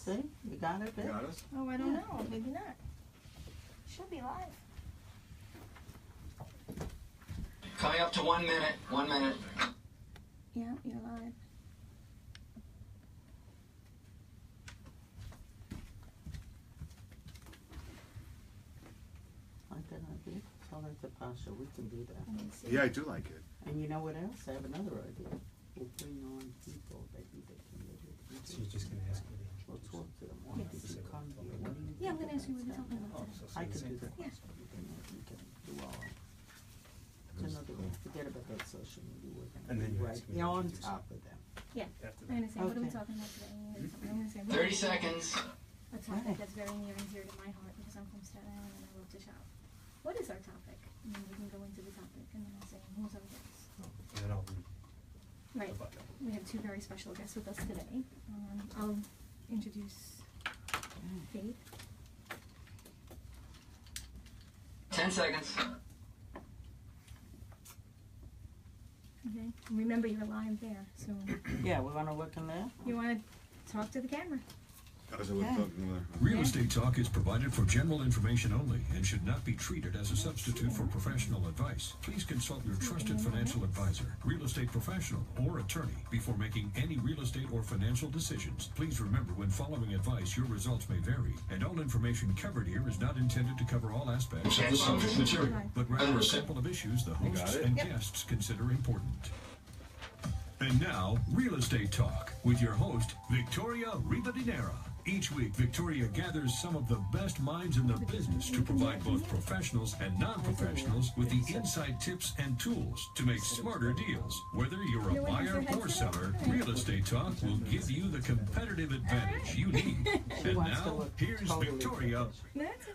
See? You got it, Vic? Got us? Oh, I don't know. Maybe not. Should be live. Coming up to 1 minute. 1 minute. Yeah, you're live. Like that idea? Tell that to Pasha. We can do that. Let me see. Yeah, I do like it. And you know what else? I have another idea. We'll bring on people that either can live it. So you're just gonna ask me to We'll talk to them. Why Yes. did you come here? What do you Yeah, I'm think going to ask you what about you're talking that? about today. I could do that. Yeah. We can do all. It's another one. Forget about that social media. We're And then gonna be you right ask me You're to on do top of them. Yeah. after I'm going to say, what are we Okay. talking about today? I'm going to say, 30 seconds. a topic that's very near and dear to my heart because I'm from Staten Island and I love to shop. What is our topic? And then we can go into the topic and then I'll say, who's our guest? Oh, and then I'll read Right. about that. We have two very special guests with us today. I'll introduce Faith. 10 seconds. Okay. Remember, you're live there, so Yeah, we're gonna work in there. you want to talk to the camera. How's it look? Yeah. Real Estate Talk is provided for general information only and should not be treated as a substitute for professional advice. Please consult your trusted financial advisor, real estate professional, or attorney before making any real estate or financial decisions. Please remember, when following advice, your results may vary, and all information covered here is not intended to cover all aspects of the subject material, but rather a sample of issues the hosts and guests consider important. And now, Real Estate Talk with your host, Victoria Rivadeneira. Each week, Victoria gathers some of the best minds in the business to provide both professionals and non-professionals with the inside tips and tools to make smarter deals. Whether you're a buyer or seller, Real Estate Talk will give you the competitive advantage you need. And now, here's Victoria. That's it.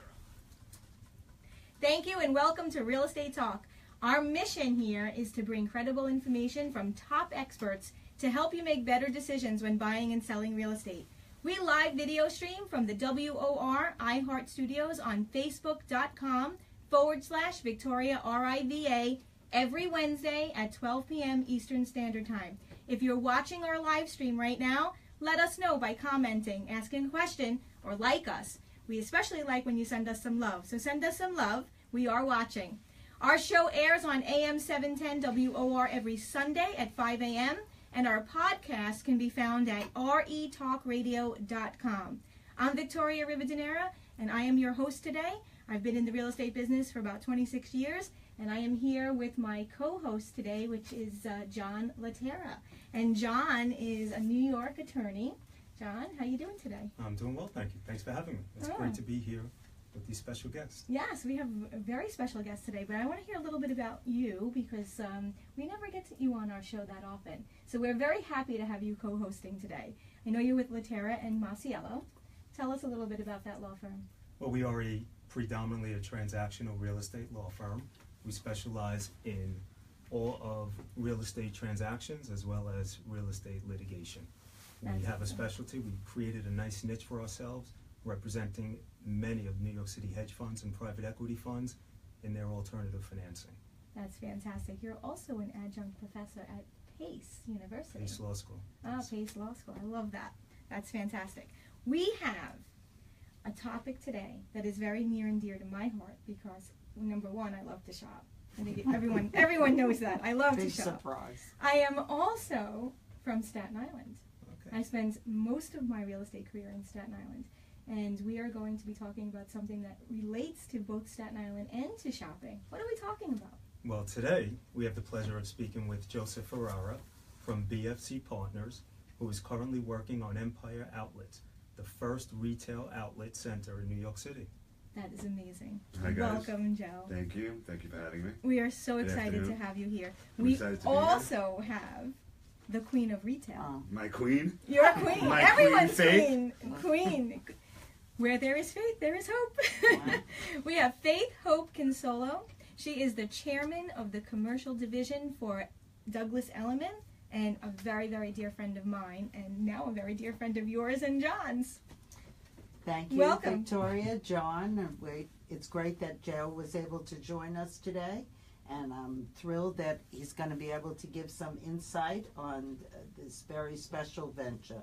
Thank you and welcome to Real Estate Talk. Our mission here is to bring credible information from top experts to help you make better decisions when buying and selling real estate. We live video stream from the WOR iHeart Studios on Facebook.com/Victoria RIVA every Wednesday at 12 p.m. Eastern Standard Time. If you're watching our live stream right now, let us know by commenting, asking a question, or like us. We especially like when you send us some love. So send us some love. We are watching. Our show airs on AM 710 WOR every Sunday at 5 a.m. and our podcast can be found at retalkradio.com. I'm Victoria Rivadeneira, and I am your host today. I've been in the real estate business for about 26 years, and I am here with my co-host today, which is John Latera. And John is a New York attorney. John, how you doing today? I'm doing well, thank you. Thanks for having me. It's great to be here with these special guests. Yes, we have a very special guest today, but I want to hear a little bit about you because we never get you on our show that often. So we're very happy to have you co-hosting today. I know you're with Latera and Masiello. Tell us a little bit about that law firm. Well, we are predominantly a transactional real estate law firm. We specialize in all of real estate transactions as well as real estate litigation. We have a specialty. We created a nice niche for ourselves, representing many of New York City hedge funds and private equity funds in their alternative financing. That's fantastic. You're also an adjunct professor at Pace University. Pace Law School. Ah, Pace Law School. I love that. That's fantastic. We have a topic today that is very near and dear to my heart because, number one, I love to shop. I think everyone knows that. I love to shop. Big surprise. I am also from Staten Island. Okay. I spent most of my real estate career in Staten Island. And we are going to be talking about something that relates to both Staten Island and to shopping. What are we talking about? Well, today we have the pleasure of speaking with Joseph Ferrara from BFC Partners, who is currently working on Empire Outlets, the first retail outlet center in New York City. That is amazing. Hi, guys. Welcome, Joe. Thank you. Thank you for having me. We are so Good excited to afternoon. have you here. I'm We excited to be here. also have the Queen of Retail. My queen. You're a queen. My Everyone's queen, queen. Where there is faith, there is hope. We have Faith Hope Consolo. She is the chairman of the commercial division for Douglas Elliman and a very, very dear friend of mine and now a very dear friend of yours and John's. Thank you, Welcome. Victoria, John. It's great that Joe was able to join us today, and I'm thrilled that he's going to be able to give some insight on this very special venture.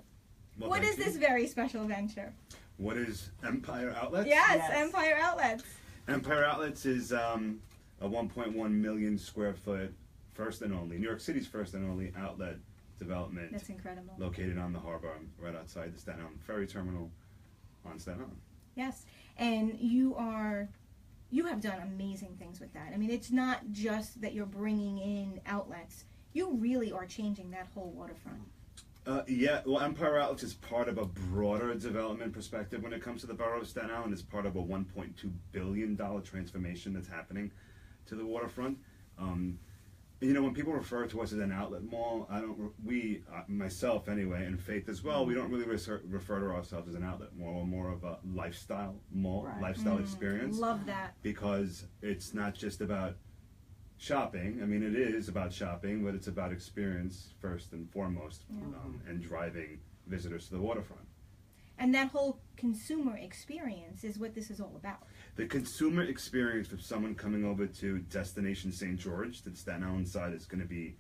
Well, What thank is you. this very special venture? What is Empire Outlets? Yes, Yes. Empire Outlets. Empire Outlets is a 1.1 million square foot, first and only, New York City's first and only outlet development That's incredible. located on the harbor, right outside the Staten Island Ferry Terminal on Staten Island. Yes, and you have done amazing things with that. I mean, it's not just that you're bringing in outlets. You really are changing that whole waterfront. Yeah, well, Empire Outlets is part of a broader development perspective when it comes to the borough of Staten Island. It's part of a $1.2 billion transformation that's happening to the waterfront. You know, when people refer to us as an outlet mall, myself anyway, and Faith as well, we don't really refer to ourselves as an outlet mall. We're more of a lifestyle mall, Right. lifestyle experience. Love that. Because it's not just about shopping. I mean, it is about shopping, but it's about experience first and foremost, and driving visitors to the waterfront. And that whole consumer experience is what this is all about. The consumer experience for someone coming over to Destination St. George, to the Staten Island side, is going to be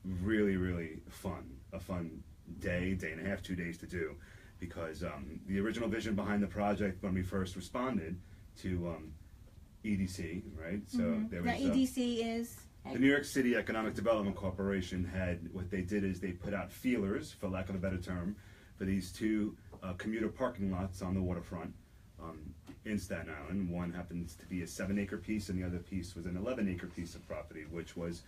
really, really fun. A fun day and a half, 2 days to do. Because the original vision behind the project when we first responded to EDC, right? So there was Now, EDC is... the New York City Economic Development Corporation had, what they did is they put out feelers, for lack of a better term, for these two commuter parking lots on the waterfront in Staten Island. One happens to be a 7-acre piece, and the other piece was an 11-acre piece of property, which was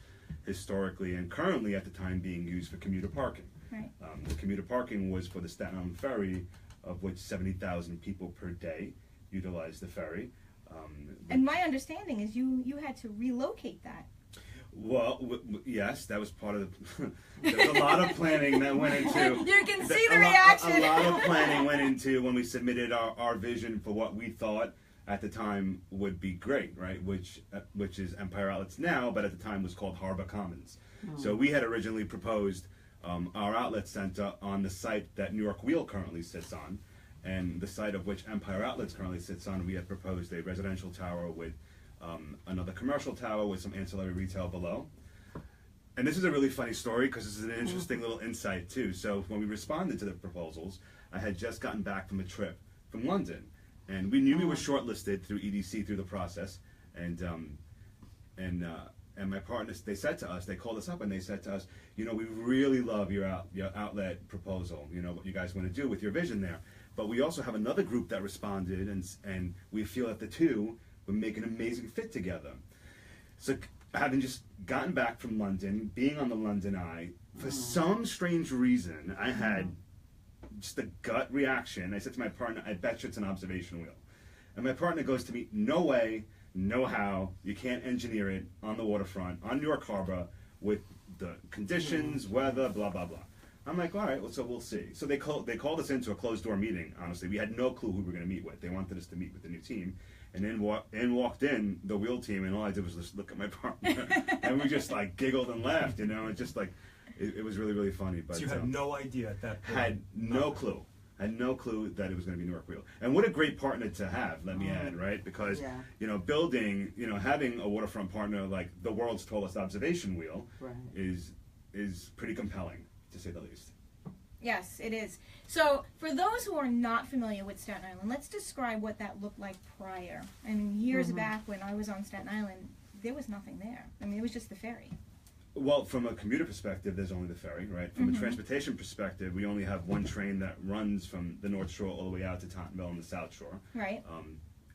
historically and currently at the time being used for commuter parking. Right. The commuter parking was for the Staten Island Ferry, of which 70,000 people per day utilized the ferry. And my understanding is you had to relocate that. Well, yes, that was part of the. There was a lot of planning that went into. You can see the reaction. A lot of planning went into when we submitted our vision for what we thought at the time would be great, right? Which is Empire Outlets now, but at the time was called Harbor Commons. So we had originally proposed our outlet center on the site that New York Wheel currently sits on, and the site of which Empire Outlets currently sits on. We had proposed a residential tower with another commercial tower with some ancillary retail below. And this is a really funny story because this is an interesting little insight too. So when we responded to the proposals, I had just gotten back from a trip from London, and we knew we were shortlisted through EDC through the process. And my partners, they called us up and they said to us, you know, we really love your outlet proposal. You know what you guys want to do with your vision there. But we also have another group that responded, and we feel that the two would make an amazing fit together. So having just gotten back from London, being on the London Eye, for some strange reason, I had just a gut reaction. I said to my partner, I bet you it's an observation wheel. And my partner goes to me, no way, no how, you can't engineer it on the waterfront, on New York Harbor, with the conditions, weather, blah, blah, blah. I'm like, all right, well, so we'll see. So they called us into a closed-door meeting, honestly. We had no clue who we were going to meet with. They wanted us to meet with the new team. And then walked in the wheel team, and all I did was just look at my partner. And we just, like, giggled and laughed, you know. It just, like, it was really, really funny. But So you had no idea at that point? Had no clue. Had no clue that it was going to be New York Wheel. And what a great partner to have, let me add, right? Because, you know, having a waterfront partner like the world's tallest observation wheel is pretty compelling, to say the least. Yes, it is. So, for those who are not familiar with Staten Island, let's describe what that looked like prior. I mean, years back when I was on Staten Island, there was nothing there. I mean, it was just the ferry. Well, from a commuter perspective, there's only the ferry, right? From a transportation perspective, we only have one train that runs from the North Shore all the way out to Tottenville on the South Shore. Right.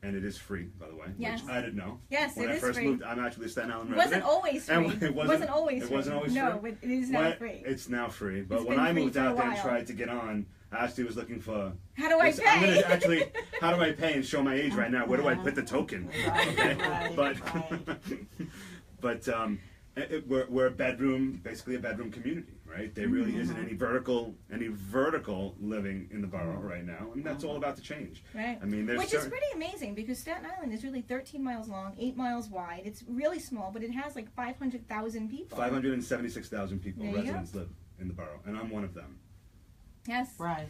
And it is free, by the way, Yes. which I didn't know. Yes, when it I is first free. moved, I'm actually a Staten Island It resident. wasn't always free. And It wasn't always free. It wasn't always free? No, it is now free. It's now free. But It's when been I free moved for a out there and while. tried to get on, I actually was looking for... How do I I'm going pay? to actually... How do I pay and show my age right now? Where do I put the token? Okay? Right. But we're basically a bedroom community, right? There really isn't any vertical living in the borough right now, and that's all about to change. Right. I mean, Which is pretty amazing because Staten Island is really 13 miles long, 8 miles wide. It's really small, but it has like 500,000 people. 576,000 people, There you go. residents live in the borough, and I'm one of them. Yes. Right.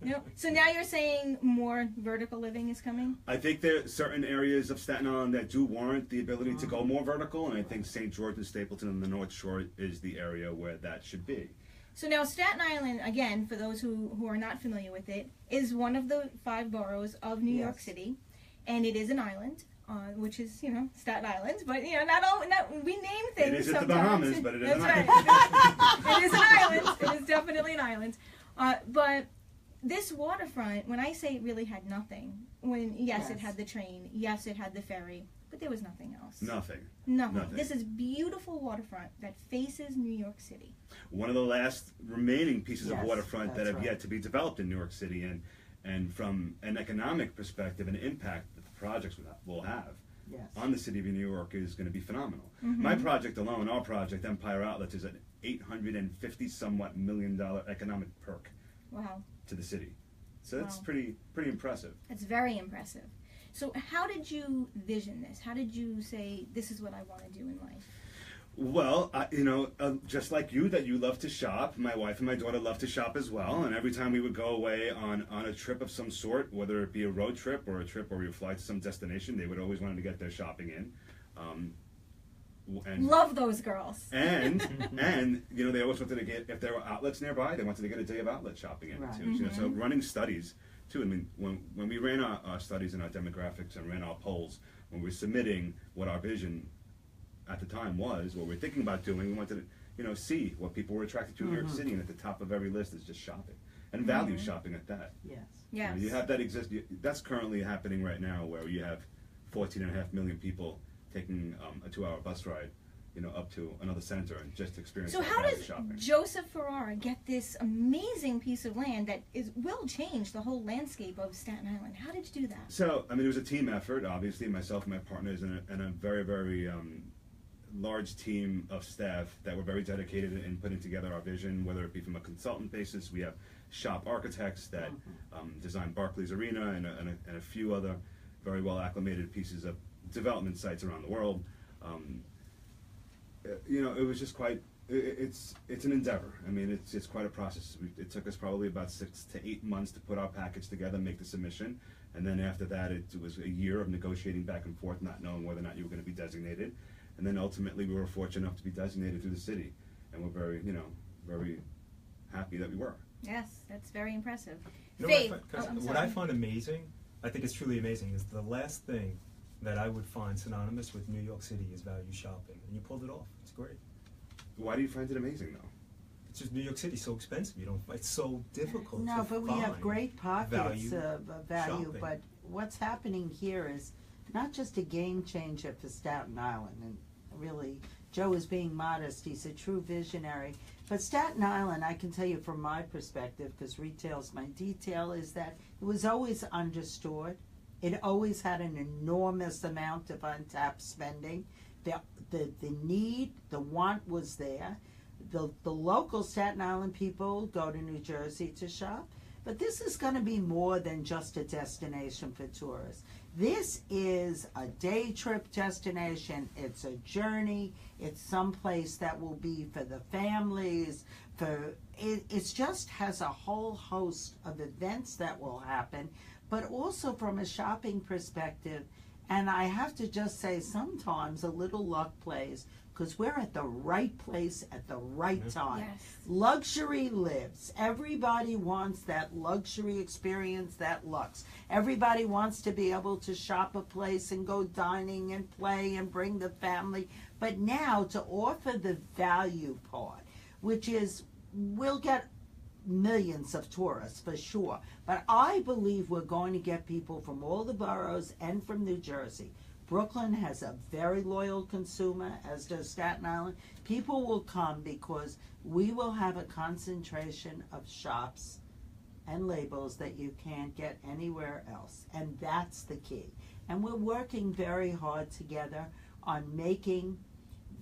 Yep. So now you're saying more vertical living is coming? I think there are certain areas of Staten Island that do warrant the ability to go more vertical, and I think St. George and Stapleton on the North Shore is the area where that should be. So now Staten Island, again, for those who are not familiar with it, is one of the 5 boroughs of New York City, and it is an island, which is, Staten Island. But, we name things. It is sometimes. at the Bahamas, but it is That's an right. island. It is an island. It is definitely an island. But this waterfront, when I say it really had nothing, it had the train, yes, it had the ferry, but there was nothing else. Nothing. This is beautiful waterfront that faces New York City. One of the last remaining pieces of waterfront that have right. yet to be developed in New York City, and from an economic perspective, an impact that the projects will have on the city of New York is going to be phenomenal. Mm-hmm. My project alone, our project, Empire Outlets, is an $850 million economic perk to the city. So that's pretty impressive. It's very impressive. So how did you vision this? How did you say, this is what I want to do in life? Well, just like you, that you love to shop, my wife and my daughter love to shop as well, and every time we would go away on a trip of some sort, whether it be a road trip or a trip where we would fly to some destination, they would always want to get their shopping in. And love those girls. And they always wanted to get, if there were outlets nearby, they wanted to get a day of outlet shopping in too. Mm-hmm. So running studies too. I mean, when we ran our studies and our demographics and ran our polls, when we were submitting what our vision at the time was, what we were thinking about doing, we wanted to see what people were attracted to in New York City, and at the top of every list is just shopping and value shopping at that. Yes. You have that that's currently happening right now, where you have 14.5 million people taking a 2-hour bus ride, up to another center and just experience. So how does shopping. Joseph Ferrara get this amazing piece of land that will change the whole landscape of Staten Island? How did you do that? So it was a team effort. Obviously, myself and my partners and a very, very large team of staff that were very dedicated in putting together our vision, whether it be from a consultant basis. We have shop architects that designed Barclays Arena and a few other very well acclimated pieces of development sites around the world. It was just quite. It's an endeavor. I mean, it's quite a process. It took us probably about 6 to 8 months to put our package together, make the submission, and then after that, it was a year of negotiating back and forth, not knowing whether or not you were going to be designated, and then ultimately we were fortunate enough to be designated through the city, and we're very, very happy that we were. Yes, that's very impressive. What I find amazing, I think it's truly amazing, is the last thing that I would find synonymous with New York City is value shopping, and you pulled it off. It's great. Why do you find it amazing, though? It's just New York City's so expensive. It's so difficult. No, to but we find have great pockets of value. shopping. But what's happening here is not just a game changer for Staten Island, and really, Joe is being modest. He's a true visionary. But Staten Island, I can tell you from my perspective, because retail's my detail, is that it was always understored. It always had an enormous amount of untapped spending. The need, the want was there. The local Staten Island people go to New Jersey to shop. But this is going to be more than just a destination for tourists. This is a day trip destination. It's a journey. It's someplace that will be for the families. It just has a whole host of events that will happen, but also from a shopping perspective. And I have to just say, sometimes a little luck plays, because we're at the right place at the right time. Yes. Luxury lives. Everybody wants that luxury experience, that luxe. Everybody wants to be able to shop a place and go dining and play and bring the family. But now to offer the value part, which is, we'll get millions of tourists for sure, but I believe we're going to get people from all the boroughs and from New Jersey. Brooklyn has a very loyal consumer, as does Staten Island. People will come because we will have a concentration of shops and labels that you can't get anywhere else, and that's the key. And we're working very hard together on making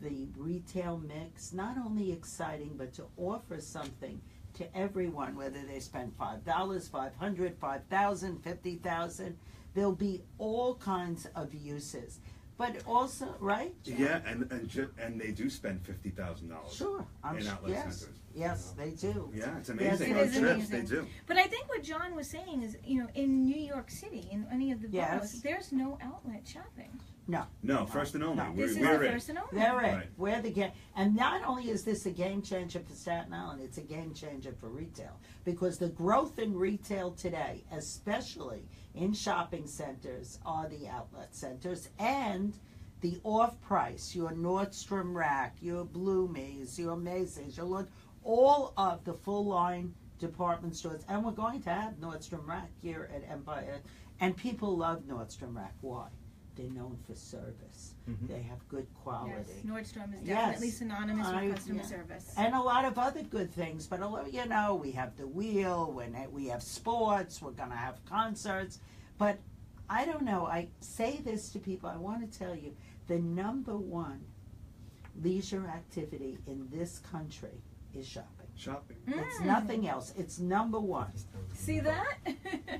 the retail mix not only exciting, but to offer something to everyone, whether they spend $5, $500, $5,000, $50,000. There'll be all kinds of uses, but also, right? Yeah, and they do spend $50,000. Sure, in outlet centers. Yes, they do. Yeah, it's amazing. Yes, it is Trips, amazing. they do. But I think what John was saying is, in New York City, in any of the boroughs, Yes. there's no outlet shopping. No, first and only. No. This is We're the it. first and only. They're it. Right. We're the game. And not only is this a game changer for Staten Island, it's a game changer for retail. Because the growth in retail today, especially in shopping centers, are the outlet centers and the off-price, your Nordstrom Rack, your Bloomies, your Macy's, your Lord, all of the full-line department stores. And we're going to have Nordstrom Rack here at Empire. And people love Nordstrom Rack. Why? They're known for service. They have good quality. Yes, Nordstrom is Yes. definitely synonymous with customer Yeah. service. And a lot of other good things, but you know, we have the wheel, we have sports, we're gonna have concerts, but I don't know, I say this to people, I wanna tell you, the number one leisure activity in this country is shopping. Shopping. It's nothing else, it's number one, See that?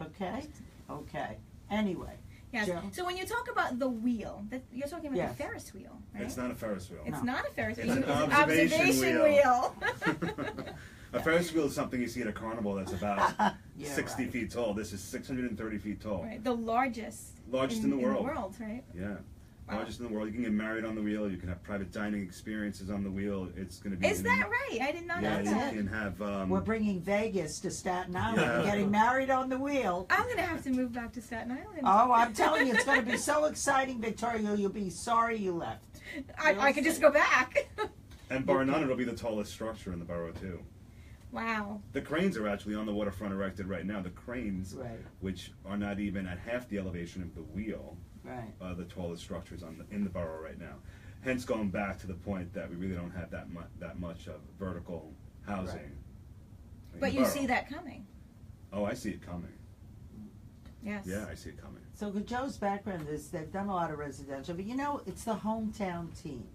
okay? Okay, anyway. Yes. Joe? So when you talk about the wheel, you're talking about Yes. the Ferris wheel, right? It's not a Ferris wheel. It's No. not a Ferris It's wheel. an It's an observation wheel. A Ferris wheel is something you see at a carnival that's about Yeah, 60 right. feet tall. This is 630 feet tall. Right. The largest. Largest in the world. Right? Yeah. Wow. Largest in the world. You can get married on the wheel. You can have private dining experiences on the wheel. It's going to be. Is that right? I did not Yeah, know you that. can have. We're bringing Vegas to Staten Island, Yeah. getting married on the wheel. I'm gonna have to move back to Staten Island. Oh, I'm telling you, it's going to be so exciting, Victoria. You'll be sorry you left. I could just go back. And bar none, it'll be the tallest structure in the borough too. Wow. The cranes are actually on the waterfront erected right now. The cranes, Right, which are not even at half the elevation of the wheel, right. are the tallest structures in the borough right now. Hence, going back to the point that we really don't have that much of vertical housing. in But the you borough. see that coming. Oh, I see it coming. Yes. Yeah, I see it coming. So Joe's background is they've done a lot of residential, but you know, it's the hometown team.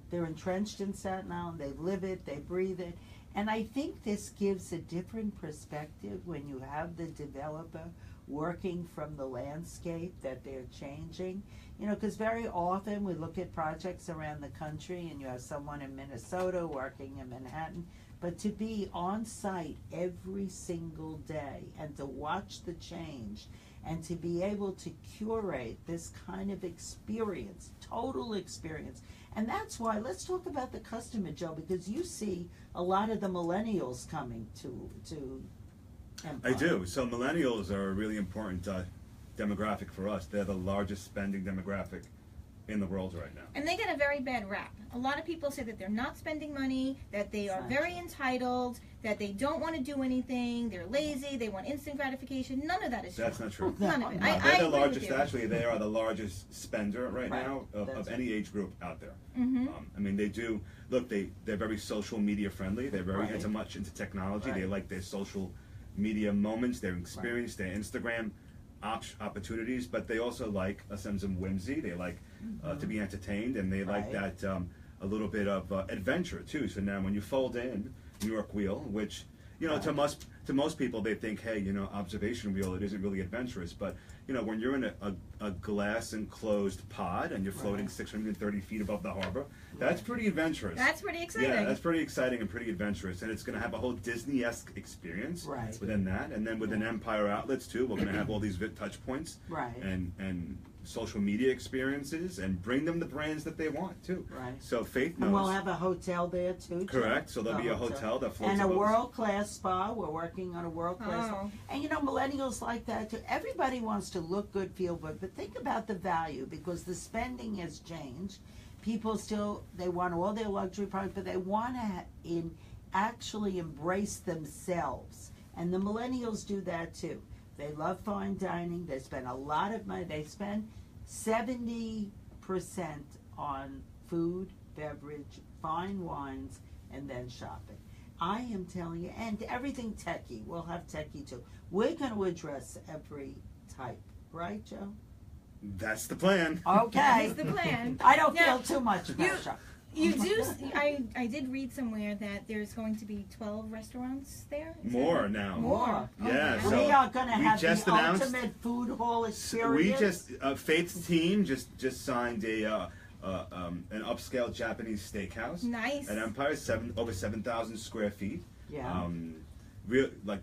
They're entrenched in Staten Island, they live it, they breathe it. And I think this gives a different perspective when you have the developer working from the landscape that they're changing. You know, because very often we look at projects around the country and you have someone in Minnesota working in Manhattan, but to be on site every single day and to watch the change and to be able to curate this kind of experience, total experience. And that's why, let's talk about the customer, Joe, because you see a lot of the millennials coming to Empire. I do. So millennials are a really important demographic for us. They're the largest spending demographic in the world right now. And they get a very bad rap. A lot of people say that they're not spending money, that they are very entitled, that they don't want to do anything, they're lazy, they want instant gratification. None of that is true. That's not true. None of it. No, I They're the agree with largest, you. actually, they are the largest spender right Right. now of That's any age group out there. Mm-hmm. I mean, they do, look, they're very social media friendly. They're very Right. into technology. They Right. like their social media moments, their experience, their Instagram opportunities, but they also like a sense of whimsy. They like to be entertained, and they like Right. that a little bit of adventure too. So now when you fold in New York Wheel, which, you know, to most people, they think, hey, you know, observation wheel, it isn't really adventurous. But, you know, when you're in a glass enclosed pod and you're floating Right. 630 feet above the harbor, that's pretty adventurous. That's pretty exciting. Yeah, that's pretty exciting and pretty adventurous. And it's going to have a whole Disney-esque experience Right. within that. And then within Empire Outlets, too, we're going to have all these touch points Right. and social media experiences and bring them the brands that they want, too. Right. So Faith knows. And we'll have a hotel there too. Joe. Correct. So there'll be a hotel that floats and a above. world-class spa. We're working on a world-class spa. Oh. And you know, millennials like that too. Everybody wants to look good, feel good, but think about the value because the spending has changed. People still, they want all their luxury products, but they want to actually embrace themselves. And the millennials do that too. They love fine dining. They spend a lot of money. They spend 70% on food, beverage, fine wines, and then shopping. I am telling you, and everything techie. We'll have techie too. We're going to address every type, right, Joe? That's the plan. Okay. That's the plan. I don't Now, feel too much about shopping. You do. I did read somewhere that there's going to be 12 restaurants there. Is that More right? now. More. Yeah, Oh, so we are going to we have just the announced- ultimate food hall We experience. just Faith's team just signed an upscale Japanese steakhouse Nice. at Empire, over 7,000 square feet. Yeah. like like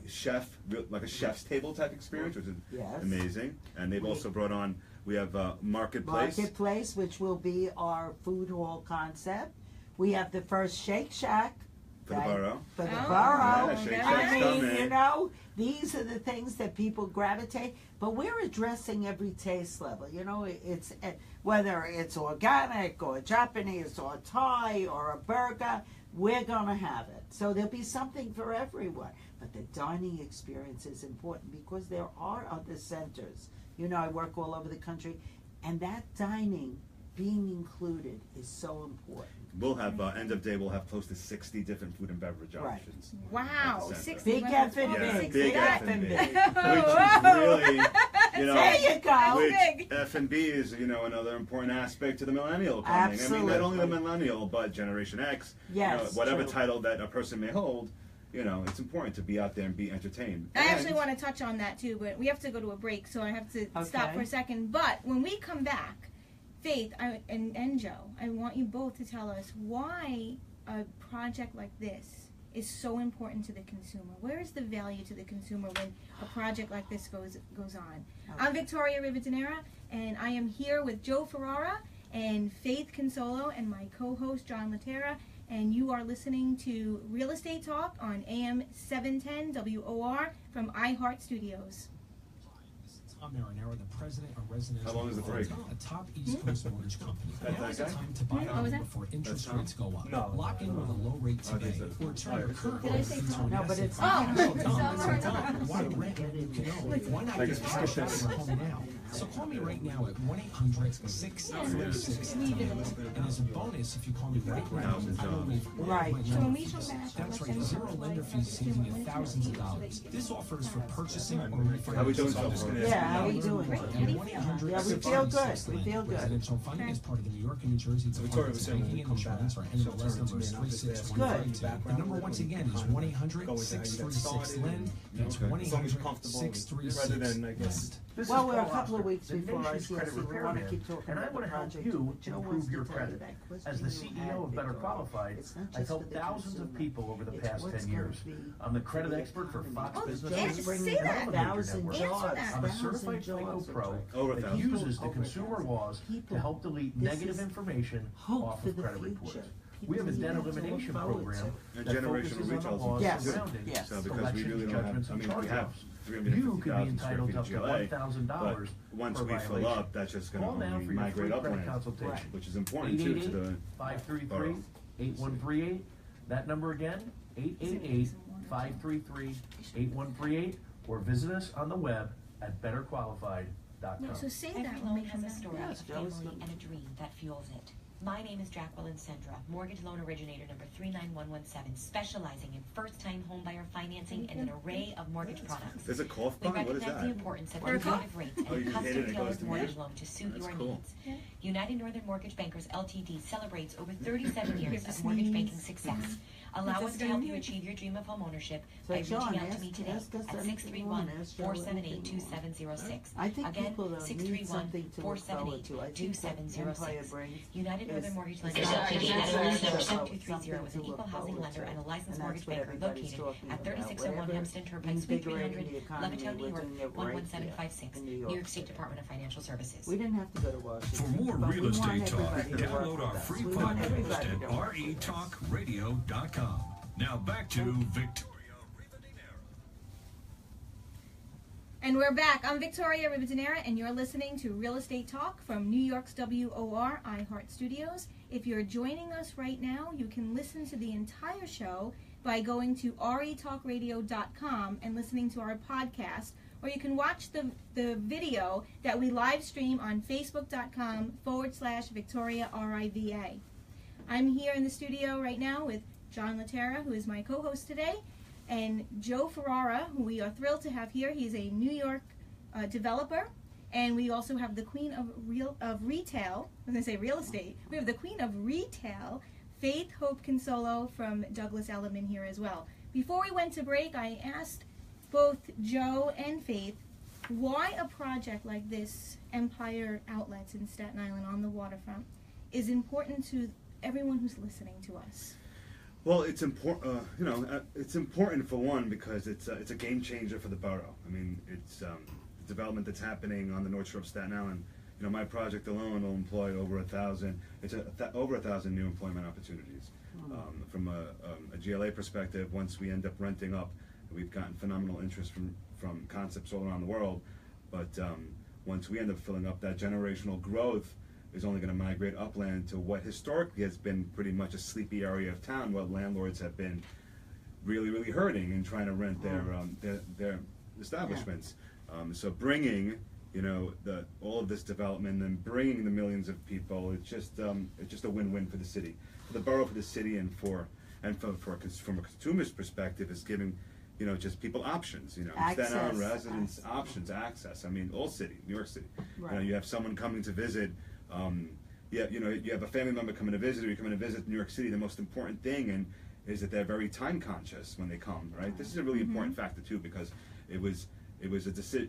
a chef's table type experience, which is Yes. amazing. And they've also brought on. We have Marketplace. Marketplace, which will be our food hall concept. We have the first Shake Shack. For the borough. For the Oh, borough. Yeah, Shake very Shack's I mean, coming. you know, these are the things that people gravitate. But we're addressing every taste level. You know, it's whether it's organic or Japanese or Thai or a burger, we're gonna have it. So there'll be something for everyone. But the dining experience is important because there are other centers. You know, I work all over the country, and that dining being included is so important. We'll have end of day. We'll have close to 60 different food and beverage Right. options. Wow, at the center. 60. Big Well, F&B. well, Yeah, 60. big F&B. F&B, which is really, you know, There you go. which Big. F&B is, you know, another important aspect to the millennial coming. I mean, Absolutely. not only the millennial, but Generation X. Yes, You know, whatever true. title that a person may hold, you know, it's important to be out there and be entertained. I actually And- want to touch on that too, but we have to go to a break, so I have to stop Okay. for a second. But when we come back, Faith and Joe, I want you both to tell us why a project like this is so important to the consumer. Where is the value to the consumer when a project like this goes on? I'm Victoria Rivadeneira, and I am here with Joe Ferrara and Faith Consolo and my co-host John Laterra, and you are listening to Real Estate Talk on AM 710 WOR from iHeart Studios. Tom Marinero, the president of Residential How long is the break? a top East Coast mortgage company. That Now is the guy? time to buy What was homes that? before interest Tom? rates go up. No. Lock in with a low rate Oh, they today, said- or turn your current Did I loan say into Tom? an No, but asset. it's- Oh, Tom. Tom. Why rent? No, why not just cash out your home now? So call me right now at 1-800-636-10. And as a bonus, if you call me right now, I will waive all Right. my So when lender we come fees. back, That's let's right, say zero like lender fees, saving you thousands of dollars. This offer is for purchasing or refinancing. How we doing So I'm just so gonna far? ask Yeah, how we doing? Great. How do you feel? Yeah, we feel good. We feel good. Residential funding is part of the New York and New Jersey So Victoria Departments was of saying when Banking we and come Insurance, back, or she'll NMLS turn to number me is and I'll just ask 36152. you The number once again is background, go into how you got 1-800-636-LEND. That's Okay. As long as you're comfortable, rather than, I guess. Well, we're a couple of weeks the before nation's ICSC. credit We repair want to man, keep talking and I about want the to help project. you Joe improve wants to your tell you credit. that question As the you CEO had, of Better Victoria. Qualified, It's not I've just helped for the thousands of consumer. people over the It's past what's 10 years. gonna be I'm the credit for the expert for economy. Fox Business yes, News say and that. Elevator 1,000 Network. Answer jobs. that. I'm a 1,000 certified FICO jobs. pro Over that 1,000. uses the Over consumer 1,000. laws People, to help delete this negative is information hope off for of the credit future. reports. People We have a need debt to look elimination forward program to. And that generational focuses on the retail is laws Yes. surrounding Yes. So because we collections, really don't have, judgments, I and mean, we have charge-offs. 350,000 You could be square entitled feet to of up to GLA, $1,000 but once for we fill violation. up, that's just going Call now to for your migrate free credit upland, consultation. which is important too to the 888-533-8138. That number again, 888-533-8138, or visit us on the web at betterqualified.com. No, so say Every that when loan we has come a back. story, Yes, a Joe is family, good. and a dream that fuels it. My name is Jacqueline Sendra, mortgage loan originator number 39117, specializing in first-time homebuyer financing and an array of mortgage products. There's a cough We button? What is recognize the that? importance of Or a cough? competitive rates Oh, and you hit it and it goes custom-tailored to mortgage me? loan to suit That's your cool. needs. United Northern Mortgage Bankers LTD celebrates over 37 You years have to of mortgage sneeze. banking success. Allow us to help you achieve your dream of homeownership So by John, reaching out to me ask- today ask us at anything you want. Ask Joe anything you want. 631-478-2706. I think Again, people don't need something to look forward to. I think that Empire 631-478-2706. brings United is- Northern Mortgage is Lender something LTD to NMLS look number forward 7230 is an to. equal housing lender and a licensed And mortgage that's what banker everybody's located talking at about. 3601 Whatever Hempstead Turnpike, Suite invigorating 300, the economy, Levittown, New we're York, doing it right 11756, here in New York State Department of Financial Services. We didn't have to go to Washington. For more but real we want estate talk, everybody to work download our with us. free We want podcast everybody at to work with us. retalkradio.com. Now back to Victoria Rivadeneira. And we're back. I'm Victoria Rivadeneira, and you're listening to Real Estate Talk from New York's WOR iHeart Studios. If you're joining us right now, you can listen to the entire show by going to retalkradio.com and listening to our podcast, or you can watch the video that we live stream on facebook.com/Victoria RIVA. I'm here in the studio right now with John Laterra, who is my co-host today, and Joe Ferrara, who we are thrilled to have here. He's a New York developer, and we also have the queen of retail. I was going to say real estate. We have the queen of retail, Faith Hope Consolo from Douglas Elliman here as well. Before we went to break, I asked both Joe and Faith why a project like this, Empire Outlets in Staten Island on the waterfront, is important to everyone who's listening to us. Well, it's important. It's important for one because it's a game changer for the borough. I mean, it's the development that's happening on the North Shore of Staten Island. My project alone will employ over 1,000. It's over 1,000 new employment opportunities. From a GLA perspective, once we end up renting up, we've gotten phenomenal interest from concepts all around the world. But once we end up filling up, that generational growth is only going to migrate upland to what historically has been pretty much a sleepy area of town, where landlords have been really, really hurting and trying to rent their establishments. So bringing all of this development and bringing the millions of people, it's just a win-win for the city, for the borough, for the city, and from a consumer's perspective, is giving just people options. Staten Island residents options, access. I mean, all city, New York City. Right. You have someone coming to visit. You have a family member coming to visit, or you're coming to visit New York City. The most important thing is that they're very time conscious when they come. Right. This is a really important factor too, because it was a decision.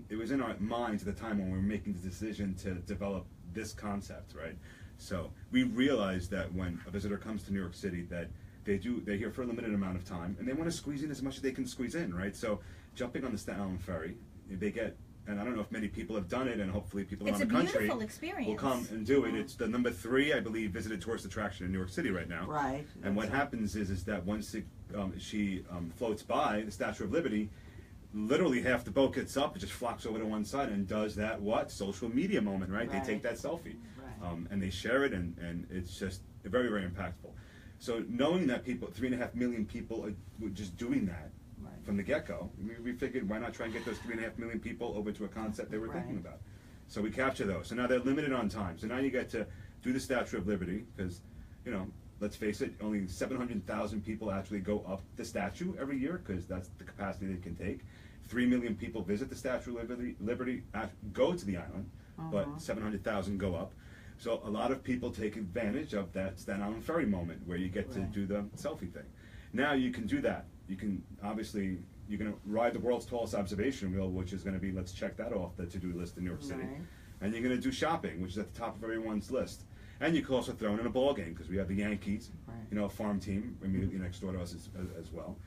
It was in our minds at the time when we were making the decision to develop this concept. Right. So we realized that when a visitor comes to New York City, that they're here for a limited amount of time, and they want to squeeze in as much as they can squeeze in. Right. So jumping on the Staten Island ferry, they get. And I don't know if many people have done it, and hopefully people around the country will come and do it. It's the number 3, I believe, visited tourist attraction in New York City right now. Right. And what happens is that once she floats by the Statue of Liberty, literally half the boat gets up, it just flocks over to one side and does that social media moment, right? They take that selfie, and they share it, and it's just very, very impactful. So knowing that 3.5 million people are just doing that. From the get-go, we figured, why not try and get those 3.5 million people over to a concept they were thinking about? So we capture those. So now they're limited on time. So now you get to do the Statue of Liberty, because, let's face it, only 700,000 people actually go up the statue every year, because that's the capacity they can take. 3 million people visit the Statue of Liberty, go to the island, but 700,000 go up. So a lot of people take advantage of that Staten Island ferry moment where you get to do the selfie thing. Now you can do that. You can obviously, you're going to ride the world's tallest observation wheel, which is going to be, let's check that off the to-do list in New York City. And you're going to do shopping, which is at the top of everyone's list. And you can also throw in a ball game, because we have the Yankees, a farm team immediately next door to us as well.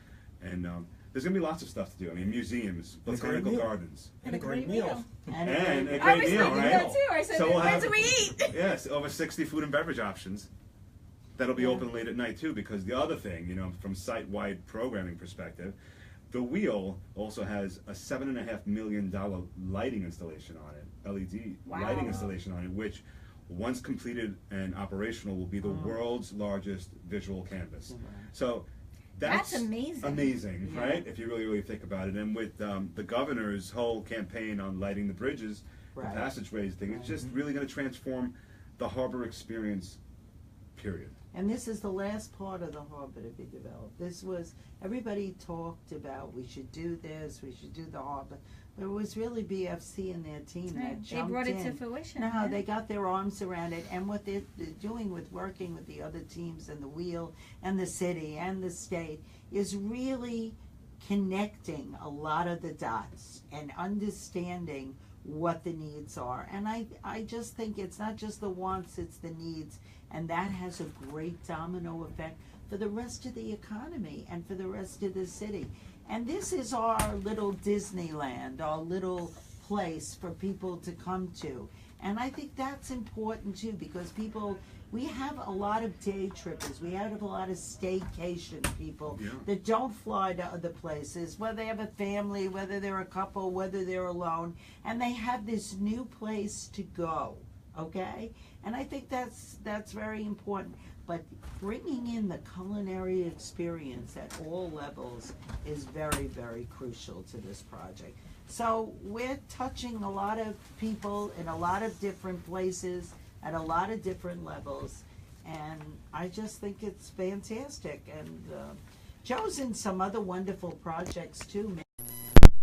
And there's going to be lots of stuff to do. I mean, museums, botanical gardens. And a great meal. And a great meal, right? I was thinking that too. I said, where do we eat? Yes, over 60 food and beverage options. That'll be open late at night too, because the other thing, from site-wide programming perspective, the wheel also has a $7.5 million lighting installation on it, LED lighting installation on it, which once completed and operational will be the world's largest visual canvas. So that's amazing, right? If you really, really think about it. And with the governor's whole campaign on lighting the bridges, the passageways thing, it's just really going to transform the harbor experience, period. And this is the last part of the harbor to be developed. This was, everybody talked about, we should do this, we should do the harbor. But it was really BFC and their team that jumped in. They brought it to fruition. No, they got their arms around it. And what they're doing with working with the other teams and the wheel and the city and the state is really connecting a lot of the dots and understanding what the needs are. And I just think it's not just the wants, it's the needs. And that has a great domino effect for the rest of the economy and for the rest of the city. And this is our little Disneyland, our little place for people to come to. And I think that's important too, because we have a lot of day trippers. We have a lot of staycation people that don't fly to other places, whether they have a family, whether they're a couple, whether they're alone, and they have this new place to go, okay? And I think that's very important. But bringing in the culinary experience at all levels is very, very crucial to this project. So we're touching a lot of people in a lot of different places at a lot of different levels, and I just think it's fantastic. And Joe's in some other wonderful projects too.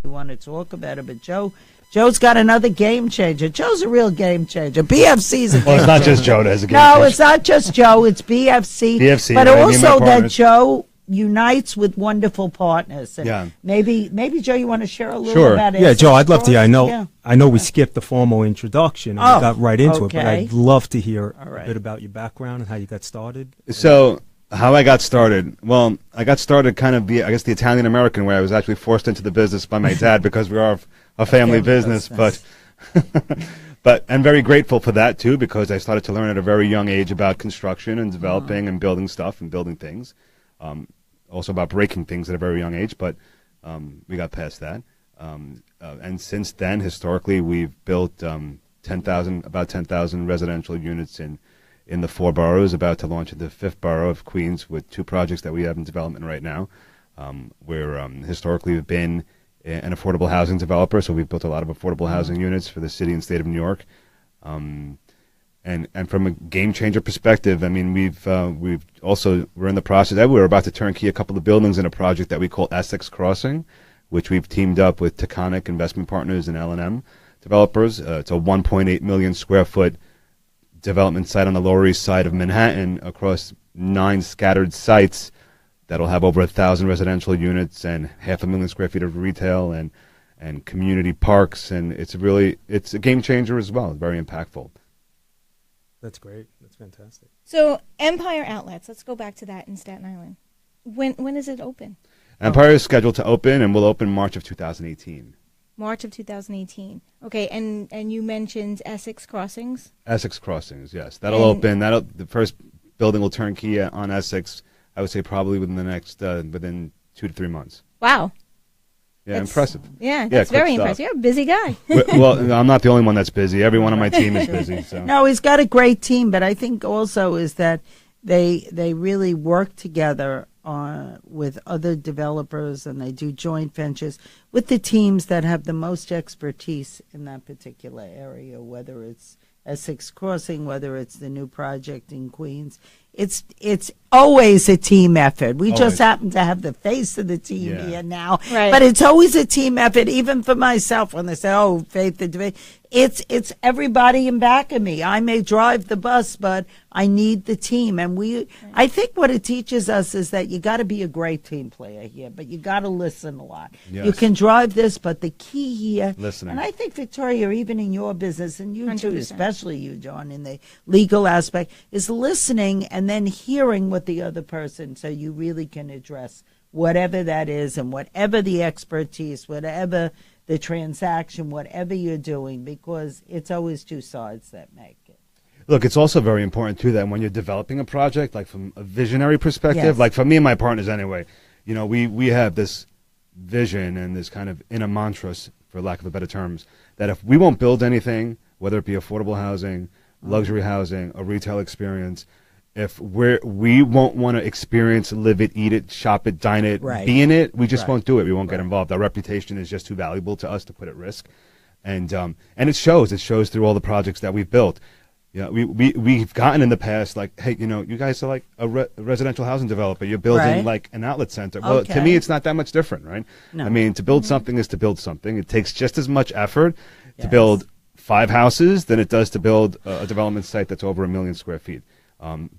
We want to talk about it, but Joe's got another game changer. Joe's a real game changer. BFC's a game changer. Well, it's not just Joe that has a game changer. No, it's not just Joe. It's BFC. But also that Joe unites with wonderful partners. And maybe Joe, you want to share a little about it? Yeah, Joe, I'd love to. I know we skipped the formal introduction and we got right into it, but I'd love to hear a bit about your background and how you got started. So How I got started? Well, I got started kind of the Italian American way. I was actually forced into the business by my dad because we are a family business. But I'm very grateful for that too, because I started to learn at a very young age about construction and developing and building stuff and building things. Also about breaking things at a very young age, but we got past that. And since then, historically, we've built about 10,000 residential units in the 4 boroughs, about to launch in the 5th borough of Queens with 2 projects that we have in development right now. We're historically have been an affordable housing developer, so we've built a lot of affordable housing units for the city and state of New York. And from a game changer perspective, I mean, we're in the process. We're about to turnkey a couple of buildings in a project that we call Essex Crossing, which we've teamed up with Taconic Investment Partners and L&M developers. It's a 1.8 million square foot development site on the Lower East Side of Manhattan across 9 scattered sites that'll have over 1,000 residential units and 500,000 square feet of retail and community parks. And it's a game changer as well. Very impactful. That's great. That's fantastic. So Empire Outlets, let's go back to that in Staten Island. When is it open? Empire is scheduled to open and will open March of 2018. March of 2018. Okay, and you mentioned Essex Crossings? Essex Crossings, yes. That'll open. The first building will turnkey on Essex, I would say probably within 2 to 3 months. Wow. Yeah, impressive. Yeah, that's very impressive. You're a busy guy. Well, I'm not the only one that's busy. Everyone on my team is busy. So. No, he's got a great team, but I think also is that they really work together with other developers, and they do joint ventures with the teams that have the most expertise in that particular area, whether it's Essex Crossing, whether it's the new project in Queens. It's always a team effort. We just happen to have the face of the team here now, right. But it's always a team effort. Even for myself, when they say, "Oh, Faith," it's everybody in back of me. I may drive the bus, but I need the team. And I think what it teaches us is that you got to be a great team player here, but you got to listen a lot. Yes. You can drive this, but the key here, listening. And I think, Victoria, even in your business, and you 100%. too, especially you, John, in the legal aspect, is listening and then hearing what the other person, so you really can address whatever that is and whatever the expertise, whatever the transaction, whatever you're doing, because it's always 2 sides that make it. Look, it's also very important, too, that when you're developing a project, like from a visionary perspective, like for me and my partners anyway, you know, we have this vision and this kind of inner mantra, for lack of a better terms, that if we won't build anything, whether it be affordable housing, luxury housing, a retail experience, if we won't want to experience, live it, eat it, shop it, dine it, be in it, we just won't do it. We won't get involved. Our reputation is just too valuable to us to put at risk, and it shows. It shows through all the projects that we've built. You know, we've gotten in the past like, hey, you know, you guys are like a residential housing developer. You're building like an outlet center. Well, to me, it's not that much different, right? No. I mean, to build something is to build something. It takes just as much effort to build 5 houses than it does to build a development site that's over 1 million square feet.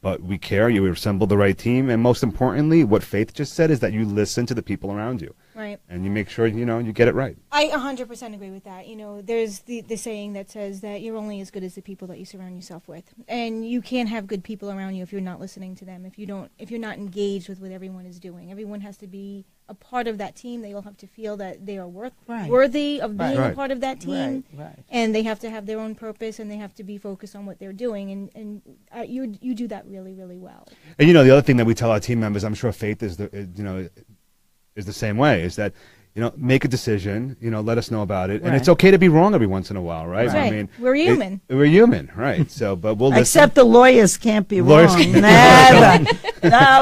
But we care, you assemble the right team, and most importantly, what Faith just said is that you listen to the people around you. Right. And you make sure, you know, you get it right. I 100% agree with that. You know, there's the saying that says that you're only as good as the people that you surround yourself with. And you can't have good people around you if you're not listening to them, if you're not engaged with what everyone is doing. Everyone has to be a part of that team. They all have to feel that they are worthy of being a part of that team. And they have to have their own purpose, and they have to be focused on what they're doing. And you do that really, really well. And, you know, the other thing that we tell our team members, I'm sure Faith is the same way, is that, you know, make a decision, you know, let us know about it. And it's okay to be wrong every once in a while, right? I mean, we're human. We're human, right? So, but we'll listen. Except the lawyers can't be wrong. Never.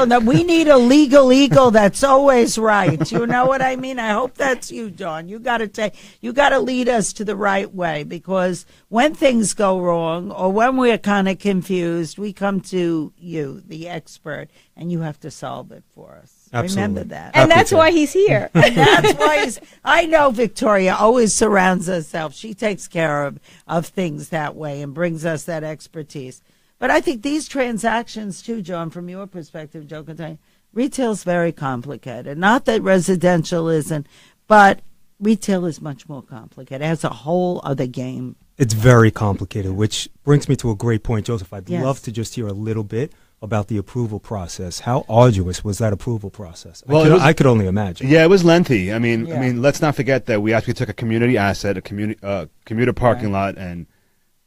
No, we need a legal eagle that's always right. You know what I mean? I hope that's you, John. You got to lead us to the right way, because when things go wrong or when we're kind of confused, we come to you, the expert, and you have to solve it for us. Absolutely. Remember that. And that's why he's here. And that's why I know Victoria always surrounds herself. She takes care of things that way and brings us that expertise. But I think these transactions too, John, from your perspective, Joe, can tell you, retail's very complicated. Not that residential isn't, but retail is much more complicated. It has a whole other game. It's very complicated, which brings me to a great point, Joseph. I'd love to just hear a little bit about the approval process. How arduous was that approval process? Well, I could only imagine. Yeah, it was lengthy. I mean, Yeah. let's not forget that we actually took a community asset, a commuter parking lot, and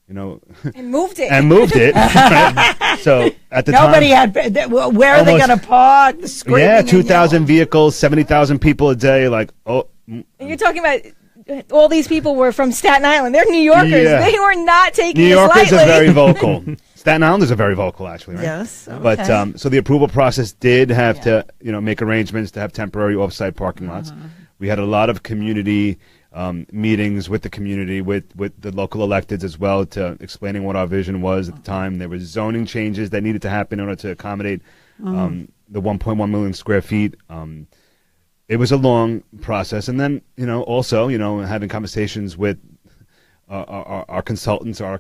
And moved it. right? So at the Nobody time, had. Where are they Almost- going to park? Screaming yeah, and 2,000 yelling. vehicles, 70,000 people a day. Like, And you're talking about all these people were from Staten Island. They're New Yorkers. Yeah. They were not taking New this Yorkers lightly. are very vocal. Staten Islanders are very vocal, actually, right? Yes. But okay. so the approval process did have to, make arrangements to have temporary off-site parking lots. We had a lot of community meetings with the community, with the local electeds as well, to explaining what our vision was at the time. There was zoning changes that needed to happen in order to accommodate the 1.1 million square feet. It was a long process, and then also having conversations with our consultants, our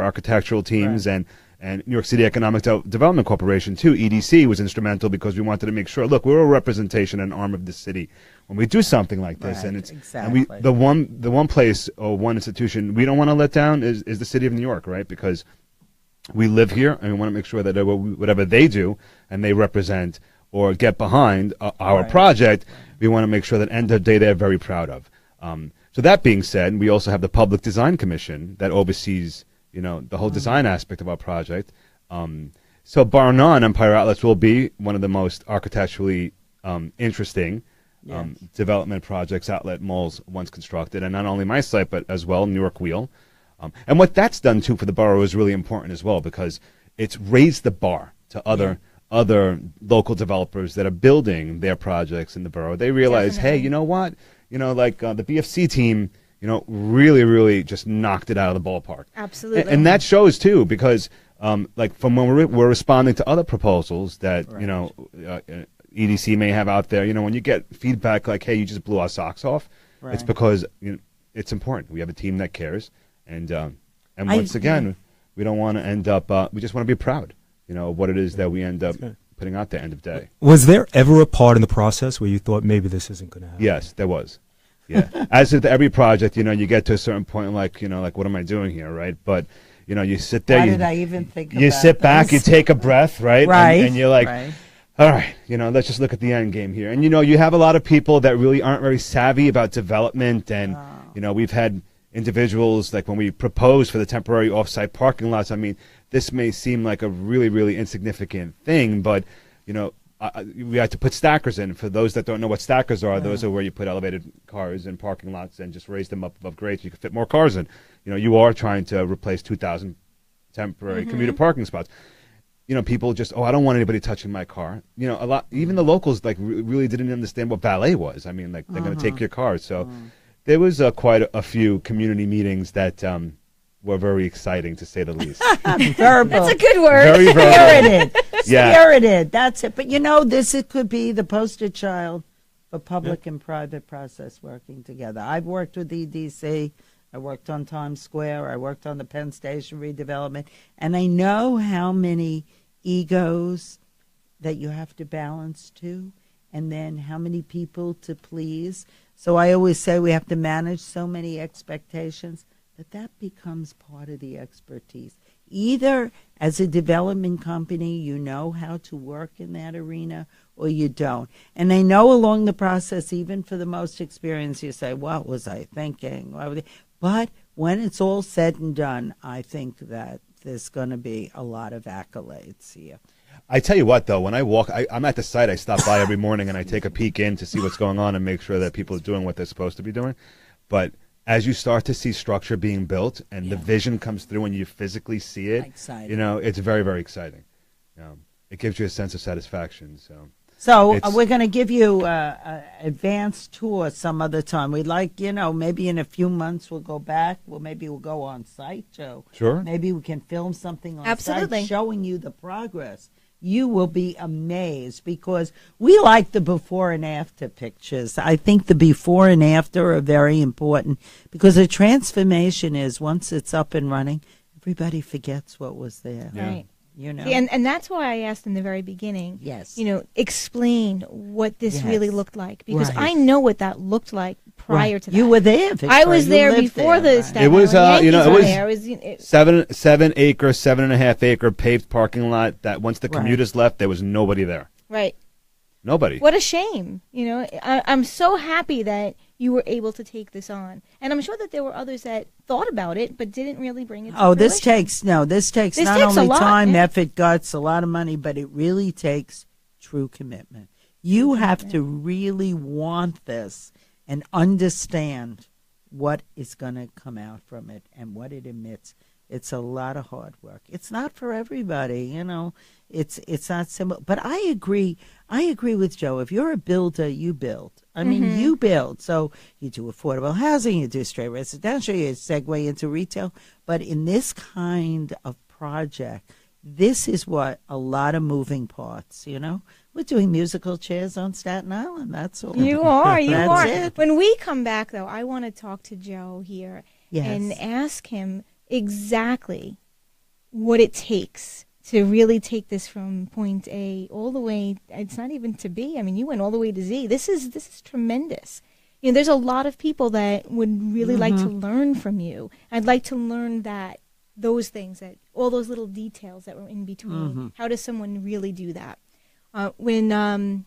architectural teams, and New York City Economic Development Corporation too. EDC was instrumental because we wanted to make sure. Look, we're a representation and arm of the city when we do something like this, Right, and it's exactly. and the one place or one institution we don't want to let down is the city of New York, right? Because we live here and we want to make sure that whatever they do and they represent or get behind our Right. project, we want to make sure that end of the day they're very proud of. So that being said, we also have the Public Design Commission that oversees, the whole design aspect of our project. So bar none, Empire Outlets will be one of the most architecturally interesting development projects, outlet malls once constructed, and not only my site, but as well New York Wheel. And what that's done too for the borough is really important as well, because it's raised the bar to other local developers that are building their projects in the borough. They realize, hey, you know what? The BFC team, really, really just knocked it out of the ballpark. Absolutely. And that shows too, because from when we're responding to other proposals that EDC may have out there, when you get feedback like, hey, you just blew our socks off, it's because it's important. We have a team that cares, and once again, we don't want to end up. We just want to be proud, of what it is that we end up putting out there end of day. Was there ever a part in the process where you thought maybe this isn't going to happen? Yes, there was. Yeah, as with every project, you get to a certain point, like what am I doing here, right? But you sit there. Why you, did I even think You about sit back, you this? take a breath, right? Right. And you're like, Right. all right, let's just look at the end game here. And you have a lot of people that really aren't very savvy about development, and we've had individuals like when we proposed for the temporary off-site parking lots. I mean, this may seem like a really, really insignificant thing, but we had to put stackers in. For those that don't know what stackers are, those are where you put elevated cars in parking lots and just raise them up above grade so you can fit more cars in. You are trying to replace 2,000 temporary commuter parking spots. People just, I don't want anybody touching my car. A lot, even the locals really didn't understand what valet was. I mean, they're going to take your car. So there was quite a few community meetings that were very exciting, to say the least. Verbal. That's a good word. Very verbal. Spirited. Yeah. Spirited. That's it. But it could be the poster child for public and private process working together. I've worked with EDC. I worked on Times Square. I worked on the Penn Station redevelopment. And I know how many egos that you have to balance too, and then how many people to please. So I always say we have to manage so many expectations that becomes part of the expertise. Either as a development company, you know how to work in that arena, or you don't. And I know along the process, even for the most experienced, you say, what was I thinking? But when it's all said and done, I think that there's going to be a lot of accolades here. I tell you what, though, when I walk, I'm at the site. I stop by every morning and I take a peek in to see what's going on and make sure that people are doing what they're supposed to be doing. But as you start to see structure being built and the vision comes through and you physically see it, Exciting. it's very, very exciting. It gives you a sense of satisfaction. So we're going to give you an advanced tour some other time. We'd like, maybe in a few months we'll go back. Maybe we'll go on site, Joe. Sure. Maybe we can film something on Absolutely. site showing you the progress. You will be amazed because we like the before and after pictures. I think the before and after are very important because the transformation is once it's up and running, everybody forgets what was there. Yeah. Right. you know. See, and that's why I asked in the very beginning. Yes. You know, explain what this really looked like, because Right. I know what that looked like prior to that. You were there, Victoria. I was You there lived before there, the right? Staten It was, Island you know, Yankees it were was there. It was 7.5 acre paved parking lot that once the Right. commuters left, there was nobody there. right. Nobody. What a shame. You know, I'm so happy that you were able to take this on, and I'm sure that there were others that thought about it but didn't really bring it to This fruition. takes this takes This not takes a only lot, time, yeah. effort, guts, a lot of money, but it really takes true commitment. You have to really want this and understand what is going to come out from it and what it emits. It's a lot of hard work. It's not for everybody, you know. It's not simple. But I agree with Joe. If you're a builder, you build. I mean, you build. So you do affordable housing, you do straight residential, you segue into retail. But in this kind of project, this is what a lot of moving parts, you know. We're doing musical chairs on Staten Island. That's all. You are. That's it. When we come back, though, I want to talk to Joe here and ask him exactly what it takes to really take this from point A all the way. It's not even to B. I mean, you went all the way to Z. This is tremendous. You know, there's a lot of people that would really like to learn from you. I'd like to learn those things, that all those little details that were in between. How does someone really do that? I'm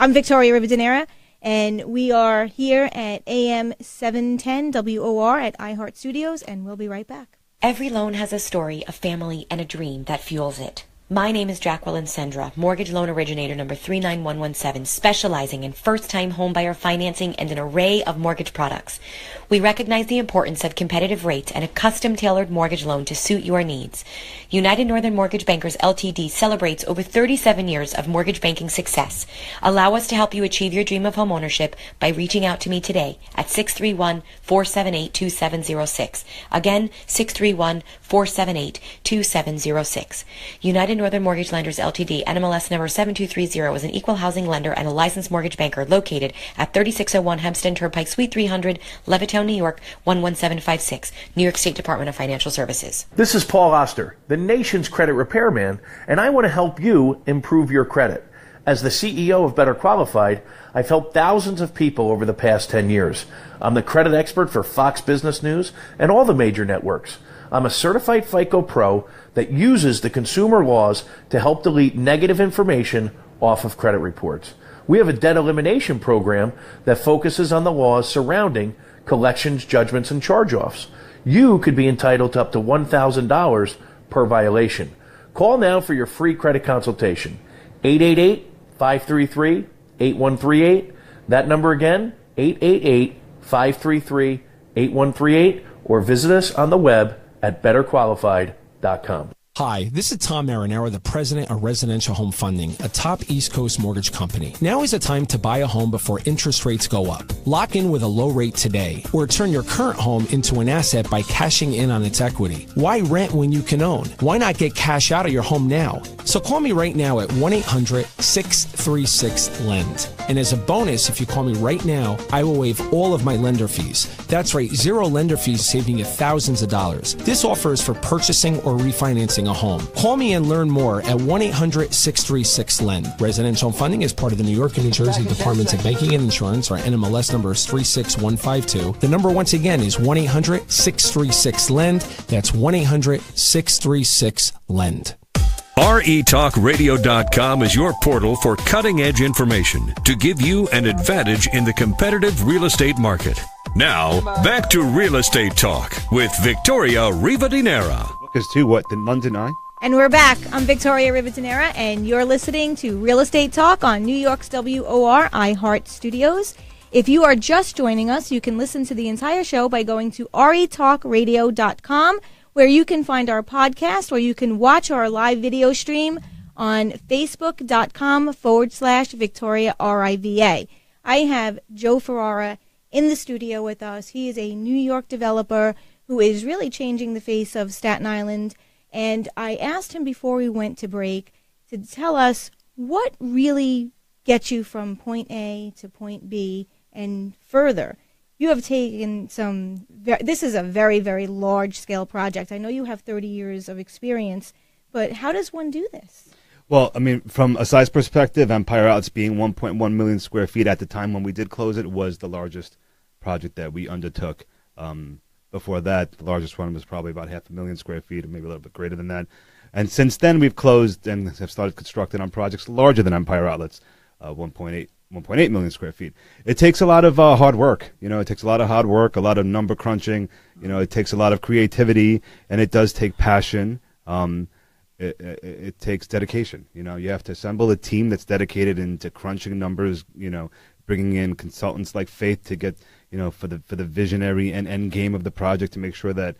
Victoria Rivadeneira, and we are here at AM 710 WOR at iHeart Studios, and we'll be right back. Every loan has a story, a family, and a dream that fuels it. My name is Jacqueline Sendra, mortgage loan originator number 39117, specializing in first-time homebuyer financing and an array of mortgage products. We recognize the importance of competitive rates and a custom-tailored mortgage loan to suit your needs. United Northern Mortgage Bankers Ltd. celebrates over 37 years of mortgage banking success. Allow us to help you achieve your dream of homeownership by reaching out to me today at 631-478-2706. Again, 631-478-2706. United Northern Mortgage Lenders Ltd. NMLS number 7230 is an equal housing lender and a licensed mortgage banker located at 3601 Hempstead Turnpike, Suite 300, Levittown, New York 11756, New York State Department of Financial Services. This is Paul Oster, the nation's credit repairman, and I want to help you improve your credit. As the CEO of Better Qualified, I've helped thousands of people over the past 10 years. I'm the credit expert for Fox Business News and all the major networks. I'm a certified FICO Pro that uses the consumer laws to help delete negative information off of credit reports. We have a debt elimination program that focuses on the laws surrounding collections, judgments, and charge-offs. You could be entitled to up to $1,000 per violation. Call now for your free credit consultation. 888-533-8138. That number again, 888-533-8138, or visit us on the web at betterqualified.com. Hi, this is Tom Marinero, the president of Residential Home Funding, a top East Coast mortgage company. Now is the time to buy a home before interest rates go up. Lock in with a low rate today, or turn your current home into an asset by cashing in on its equity. Why rent when you can own? Why not get cash out of your home now? So call me right now at 1-800-636-LEND. And as a bonus, if you call me right now, I will waive all of my lender fees. That's right, zero lender fees, saving you thousands of dollars. This offer is for purchasing or refinancing a home. Call me and learn more at 1-800-636-LEND. Residential funding is part of the New York and New Jersey Departments of Banking and Insurance. Our NMLS number is 36152. The number once again is 1-800-636-LEND. That's 1-800-636-LEND. RETalkRadio.com is your portal for cutting-edge information to give you an advantage in the competitive real estate market. Now, back to Real Estate Talk with Victoria Rivadeneira. Because to what? The London Eye? And we're back. I'm Victoria Rivadeneira, and you're listening to Real Estate Talk on New York's WOR iHeart Studios. If you are just joining us, you can listen to the entire show by going to retalkradio.com, where you can find our podcast, or you can watch our live video stream on facebook.com/Victoria RIVA. I have Joe Ferrara in the studio with us. He is a New York developer who is really changing the face of Staten Island. And I asked him before we went to break to tell us what really gets you from point A to point B and further. You have taken this is a very, very large-scale project. I know you have 30 years of experience, but how does one do this? Well, I mean, from a size perspective, Empire Outlets being 1.1 million square feet at the time when we did close it was the largest project that we undertook. Before that, the largest one was probably about 500,000 square feet, or maybe a little bit greater than that. And since then, we've closed and have started constructing on projects larger than Empire Outlets, 1.8 million square feet. It takes a lot of hard work. It takes a lot of hard work, a lot of number crunching. It takes a lot of creativity, and it does take passion. It takes dedication. You have to assemble a team that's dedicated into crunching numbers. Bringing in consultants like Faith to get for the visionary and end game of the project to make sure that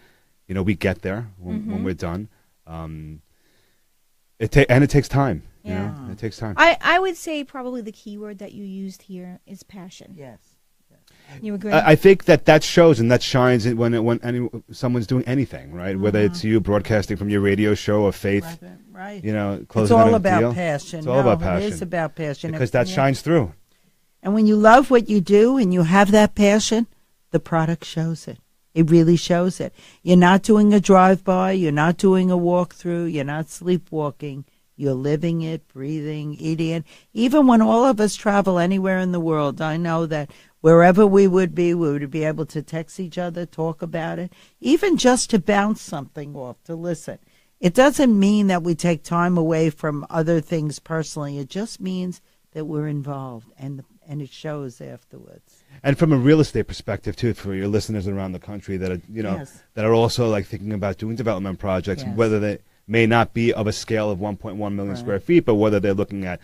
we get there when we're done. It takes time. Yeah. It takes time. I would say probably the key word that you used here is passion. Yes. You agree? I think that shows and that shines when someone's doing anything, right? Whether it's you broadcasting from your radio show or Faith, right? Closing it's all on a about deal. passion. It's all about passion. It is about passion because that shines through. And when you love what you do and you have that passion, the product shows it. It really shows it. You're not doing a drive-by. You're not doing a walkthrough. You're not sleepwalking. You're living it, breathing, eating it. Even when all of us travel anywhere in the world, I know that wherever we would be able to text each other, talk about it, even just to bounce something off, to listen. It doesn't mean that we take time away from other things personally. It just means that we're involved, and it shows afterwards. And from a real estate perspective too, for your listeners around the country that are that are also like thinking about doing development projects, whether they may not be of a scale of 1.1 million square feet, but whether they're looking at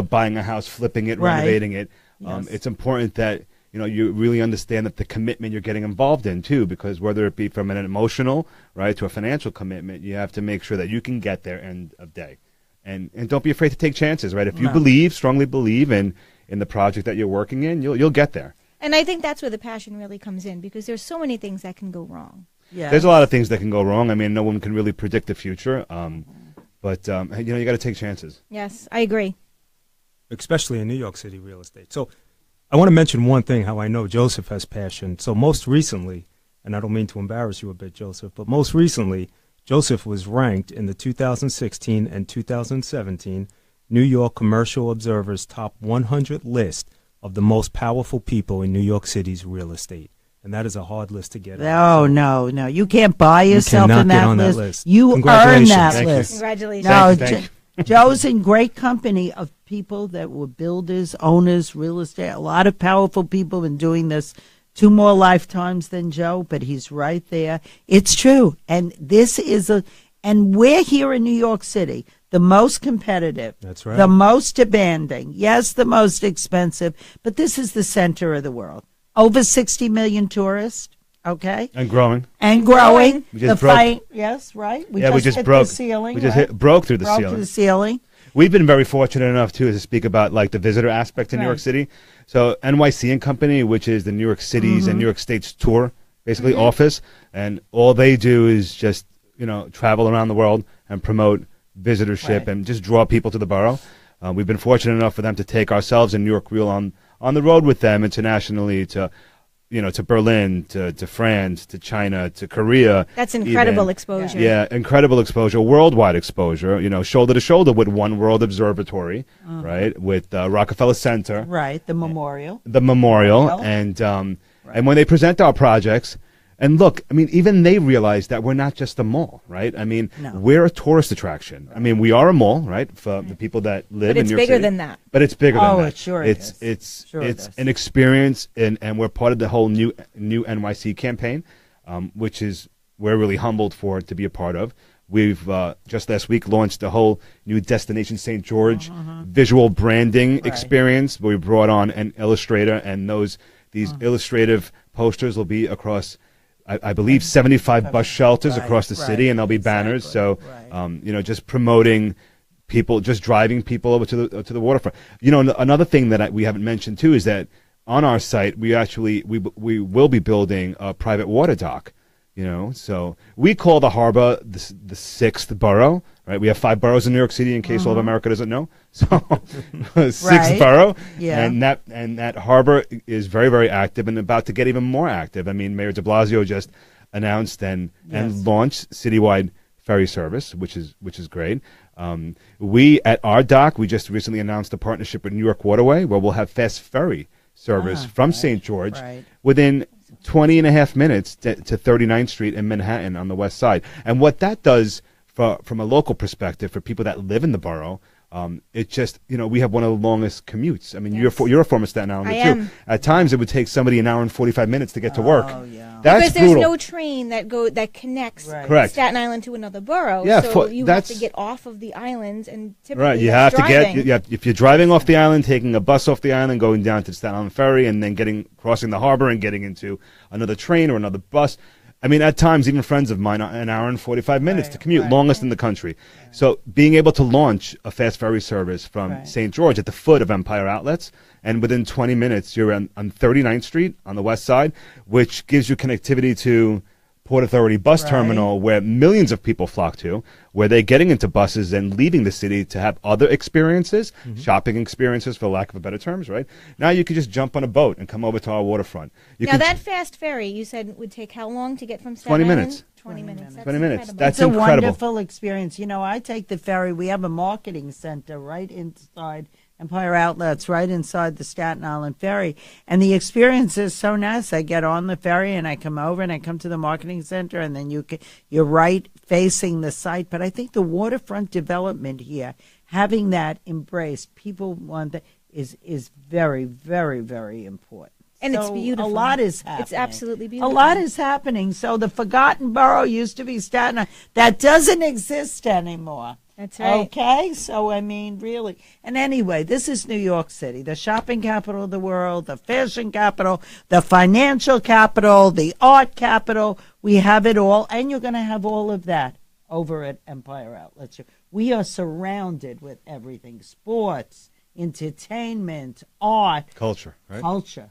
buying a house, flipping it, renovating it. It's important that you really understand that the commitment you're getting involved in too, because whether it be from an emotional to a financial commitment, you have to make sure that you can get there end of day, and don't be afraid to take chances, right? If you strongly believe in the project that you're working in, you'll get there. And I think that's where the passion really comes in, because there's so many things that can go wrong. Yeah, there's a lot of things that can go wrong. I mean, no one can really predict the future, but you got to take chances. Yes, I agree. Especially in New York City real estate. So I want to mention one thing, how I know Joseph has passion. So most recently, and I don't mean to embarrass you a bit, Joseph, but most recently, Joseph was ranked in the 2016 and 2017 New York Commercial Observer's Top 100 list of the most powerful people in New York City's real estate. And that is a hard list to get on. No. You can't buy yourself in that list. You earn that list. Congratulations. No, Joe's in great company of people that were builders, owners, real estate. A lot of powerful people been doing this 2 more lifetimes than Joe, but he's right there. It's true. And and we're here in New York City, the most competitive. That's right. The most demanding. Yes, the most expensive, but this is the center of the world. Over 60 million tourists, okay? And growing. We just broke. Yes, right. We just hit broke the ceiling. We just broke through the ceiling. We've been very fortunate enough, too, to speak about like the visitor aspect in New York City. So NYC and Company, which is the New York City's and New York State's tour, basically office, and all they do is just, travel around the world and promote visitorship and just draw people to the borough. We've been fortunate enough for them to take ourselves and New York Real on the road with them internationally to Berlin, to France, to China, to Korea. That's incredible exposure. Yeah, incredible exposure, worldwide exposure, shoulder to shoulder with One World Observatory, right, with Rockefeller Center. Right, the memorial. And when they present our projects, and look, I mean, even they realize that we're not just a mall, right? I mean, we're a tourist attraction. I mean, we are a mall, right, for the people that live in New York City. But it's bigger than that. But it's bigger than that. Oh, it sure is. It's an experience, and we're part of the whole new NYC campaign, which we're really humbled for to be a part of. We've just last week launched a whole new Destination St. George visual branding experience, where we brought on an illustrator, and these illustrative posters will be across, I believe, 75 bus shelters across the city, and there'll be banners. So, just promoting people, just driving people over to the waterfront. Another thing that we haven't mentioned too is that on our site we will be building a private water dock. So we call the harbor the 6th borough, right? We have 5 boroughs in New York City, in case all of America doesn't know. So 6th borough, and that harbor is very, very active and about to get even more active. I mean, Mayor de Blasio just announced and launched citywide ferry service, which is great. We at our dock, we just recently announced a partnership with New York Waterway, where we'll have fast ferry service from St. George within 20 and a half minutes to 39th Street in Manhattan on the west side. And what that does from a local perspective for people that live in the borough, it just, we have one of the longest commutes. I mean, you're a former Staten Islander too. At times, it would take somebody an hour and 45 minutes to get to work. Oh, yeah. Because there's brutal. no train that connects Correct. Staten Island to another borough. Yeah, so you have to get off of the islands, and typically right. You that's have driving. to get. If you're driving off the island, taking a bus off the island, going down to the Staten Island ferry, and then crossing the harbor and getting into another train or another bus. I mean, at times, even friends of mine, an hour and 45 minutes to commute, longest in the country. So being able to launch a fast ferry service from St. George at the foot of Empire Outlets, and within 20 minutes, you're on 39th Street on the west side, which gives you connectivity to Port Authority Bus Terminal, where millions of people flock to, where they're getting into buses and leaving the city to have other experiences, shopping experiences, for lack of better terms, right? Now you can just jump on a boat and come over to our waterfront. Now that fast ferry, you said, would take how long to get from Staten 20 Island? minutes. 20 minutes. 20 minutes. Incredible. That's It's a incredible. wonderful experience. I take the ferry. We have a marketing center right inside Empire Outlets, right inside the Staten Island ferry. And the experience is so nice. I get on the ferry and I come over and I come to the marketing center, and then you're right facing the site. But I think the waterfront development here, having that embraced, people want that, is very, very, very important. And So it's beautiful. A lot is happening. It's absolutely beautiful. A lot is happening. So the forgotten borough used to be Staten Island. That doesn't exist anymore. That's right. Okay, so I mean, really. And anyway, this is New York City, the shopping capital of the world, the fashion capital, the financial capital, the art capital. We have it all, and you're going to have all of that over at Empire Outlets. We are surrounded with everything: sports, entertainment, art, Culture, right? Culture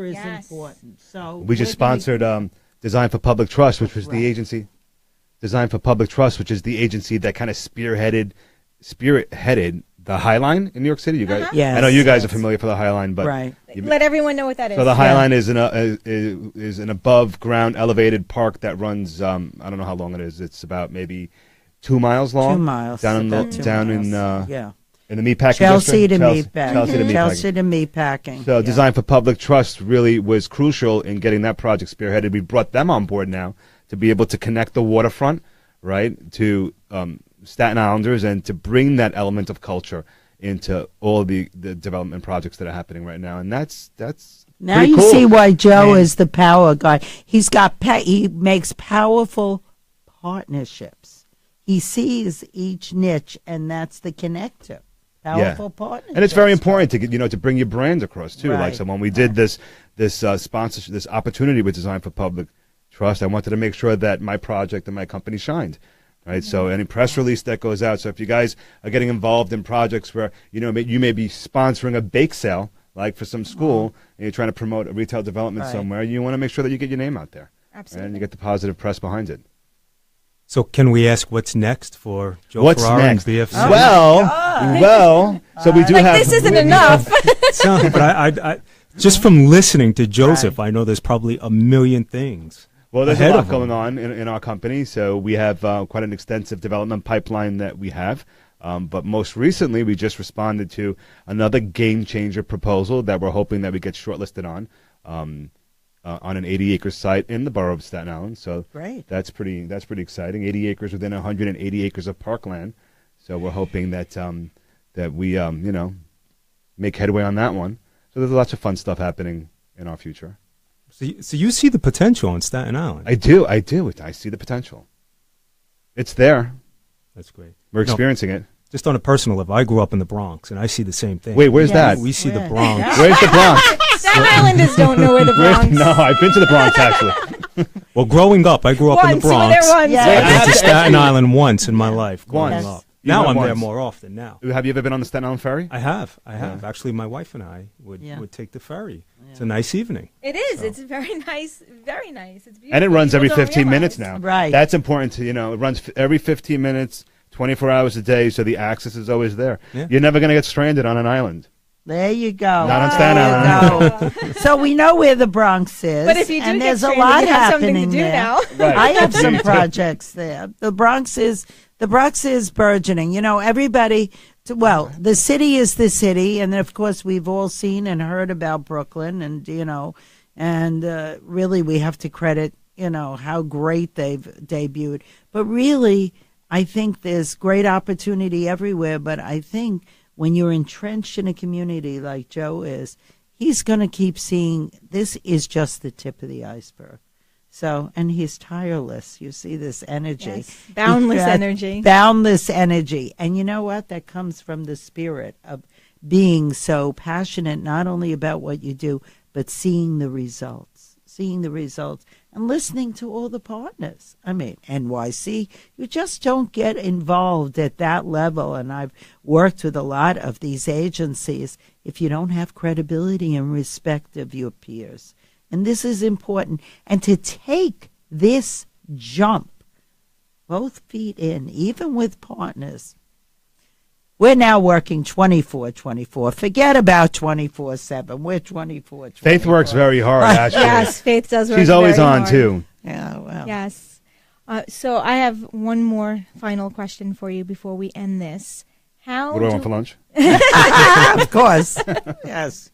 is important. So We just sponsored Design for Public Trust, which was the agency. Design for Public Trust, which is the agency that kind of spearheaded the High Line in New York City. You guys, Yes, I know you guys are familiar for the High Line, but Let everyone know what that is. so the High Line is an above ground elevated park that runs. I don't know how long it is. It's about maybe 2 miles long. 2 miles. down in about 2 miles. in the meatpacking Chelsea to district. meatpacking. Chelsea to meatpacking. Chelsea to meatpacking. So Design for Public Trust really was crucial in getting that project spearheaded. We brought them on board now to be able to connect the waterfront, right, to Staten Islanders, and to bring that element of culture into all the development projects that are happening right now. And that's Now pretty you cool. see why Joe is the power guy. He makes powerful partnerships. He sees each niche, and that's the connector. Powerful partnerships. And it's very important to get, to bring your brand across too. Like, Right. so when we did this sponsorship, this opportunity with Design for Public Trust, I wanted to make sure that my project and my company shined. Right. So any press release that goes out. So if you guys are getting involved in projects where, you may be sponsoring a bake sale, like for some school, and you're trying to promote a retail development somewhere, you want to make sure that you get your name out there. Absolutely. And you get the positive press behind it. So can we ask what's next for Joe What's Ferrara next? and BFC? So we do have. This isn't enough. But I just from listening to Joseph, I know there's probably a million things. Well, there's ahead a lot of him. going on in our company. So we have quite an extensive development pipeline that we have. But most recently, we just responded to another game changer proposal that we're hoping that we get shortlisted on an 80-acre site in the borough of Staten Island. So Great. that's pretty exciting. 80 acres within 180 acres of parkland. So we're hoping that that we make headway on that one. So there's lots of fun stuff happening in our future. So you see the potential in Staten Island. I do. I see the potential. It's there. That's great. We're experiencing it. Just on a personal level, I grew up in the Bronx, and I see the same thing. Wait, where's that? We see the Bronx. Where's the Bronx? Staten Islanders don't know where the Bronx is. No, I've been to the Bronx, actually. Well, growing up, I grew up in the Once, you were Bronx. there once. I've been to Staten Island once in my life growing Once. up. You Now went I'm there once. more often now. Have you ever been on the Staten Island ferry? I have. Actually, my wife and I would take the ferry. It's a nice evening. It is. It's very nice. Very nice. It's beautiful. And it runs every People don't 15 minutes realize. now. Right. That's important to, it runs every 15 minutes, 24 hours a day, so the access is always there. Yeah. You're never going to get stranded on an island. There you go. Not on Staten Island. So we know where the Bronx is. But if you do and get there's a stranded, lot you have something to happening do there. now. Right. I have some You too. projects there. The Bronx is burgeoning. You know, everybody. Well, the city is the city, and of course we've all seen and heard about Brooklyn, and really we have to credit how great they've debuted. But really, I think there's great opportunity everywhere. But I think when you're entrenched in a community like Joe is, he's going to keep seeing this is just the tip of the iceberg. So, and he's tireless. You see this energy. Yes, boundless energy. Boundless energy. And you know what? That comes from the spirit of being so passionate, not only about what you do, but seeing the results and listening to all the partners. I mean, NYC, you just don't get involved at that level. And I've worked with a lot of these agencies if you don't have credibility and respect of your peers. And this is important. And to take this jump, both feet in, even with partners, we're now working 24/24. Forget about 24/7. We're 24/24. Faith works very hard, actually. Yes, Faith does work She's always very on, hard. too. Yeah, well. Yes. So I have one more final question for you before we end this. What do I want for lunch? Of course. Yes.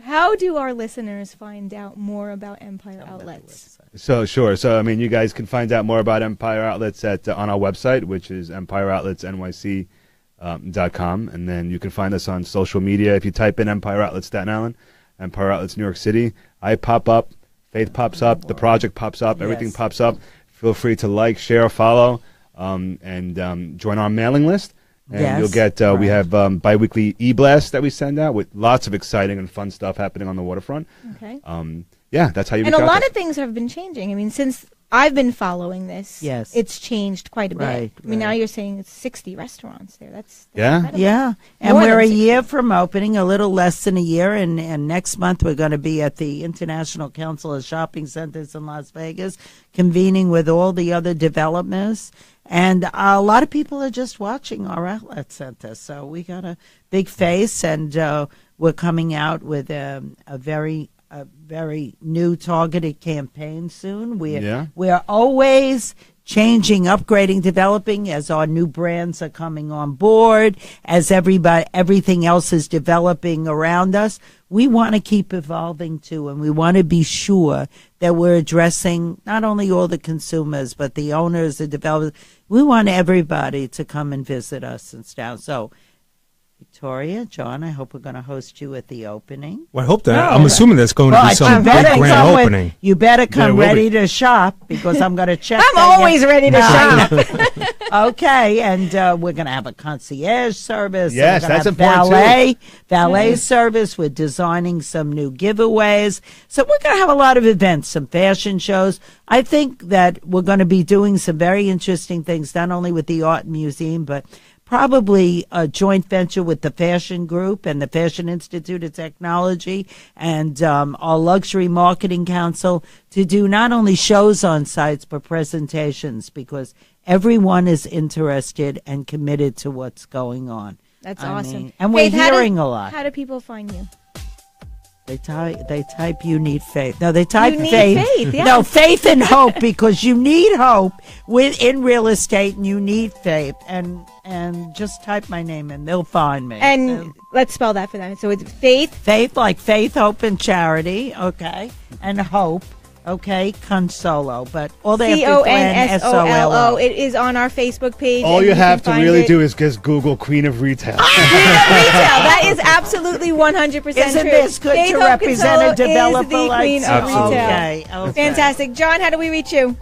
How do our listeners find out more about Empire Outlets? So, sure. So, I mean, you guys can find out more about Empire Outlets on our website, which is empireoutletsnyc.com. And then you can find us on social media. If you type in Empire Outlets Staten Island, Empire Outlets New York City, I pop up, Faith pops up, the project pops up, everything pops up. Feel free to like, share, follow, and join our mailing list. And you'll get, we have bi-weekly e-blasts that we send out with lots of exciting and fun stuff happening on the waterfront. Okay. Yeah, that's how you And reach a out lot to of things have been changing. I mean, since I've been following this, it's changed quite a bit. Right, I mean, now you're saying it's 60 restaurants there. That's Yeah. incredible. Yeah. And More we're than a 60. year from opening, a little less than a year. And next month we're going to be at the International Council of Shopping Centers in Las Vegas, convening with all the other developers. And a lot of people are just watching our outlet center. So we got a big face, and we're coming out with a very new targeted campaign soon. We're always changing, upgrading, developing as our new brands are coming on board, as everything else is developing around us. We want to keep evolving too, and we want to be sure that we're addressing not only all the consumers, but the owners, the developers. We want everybody to come and visit us and stuff. So, Victoria, John, I hope we're going to host you at the opening. Well, I hope that. I'm assuming there's going to be some big grand opening. You better come ready to shop, because I'm going to check. I'm always ready to shop. Okay, and we're going to have a concierge service. Yes, we're gonna that's have important valet service. We're designing some new giveaways. So we're going to have a lot of events, some fashion shows. I think that we're going to be doing some very interesting things, not only with the Art Museum, but probably a joint venture with the Fashion Group and the Fashion Institute of Technology and our Luxury Marketing Council to do not only shows on sites, but presentations, because everyone is interested and committed to what's going on. That's I awesome. mean, and we're Faith, hearing a lot. How do people find you? They type you need faith. No, they type You need faith. faith, yeah. No, faith and hope, because you need hope in real estate, and you need faith. And just type my name in. They'll find me. And let's spell that for them. So it's Faith. Faith, like faith, hope, and charity, okay? And hope, okay? Consolo. But all they have to CONSOLO. It is on our Facebook page. All and you have to can find really it. do is just Google Queen of Retail. Queen of Retail. That is absolutely 100% true. Isn't this good Faith to Hope represent Consolo a developer is the like Queen of Absolutely. Retail. Okay. Fantastic. John, how do we reach you? You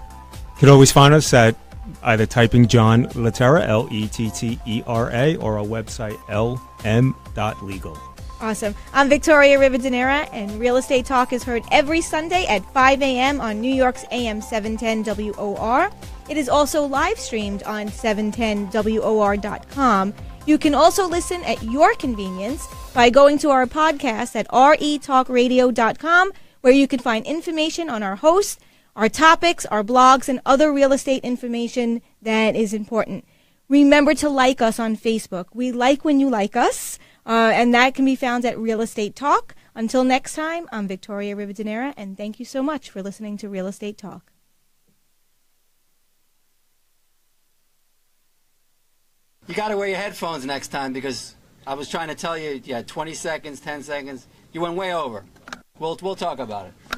can always find us at either typing John Lettera, Lettera, or our website, lm.legal. Awesome. I'm Victoria Rivadeneira, and Real Estate Talk is heard every Sunday at 5 a.m. on New York's AM 710 WOR. It is also live streamed on 710WOR.com. You can also listen at your convenience by going to our podcast at retalkradio.com, where you can find information on our hosts, our topics, our blogs, and other real estate information that is important. Remember to like us on Facebook. We like when you like us. And that can be found at Real Estate Talk. Until next time, I'm Victoria Rivadeneira, and thank you so much for listening to Real Estate Talk. You got to wear your headphones next time, because I was trying to tell you, 20 seconds, 10 seconds. You went way over. We'll talk about it.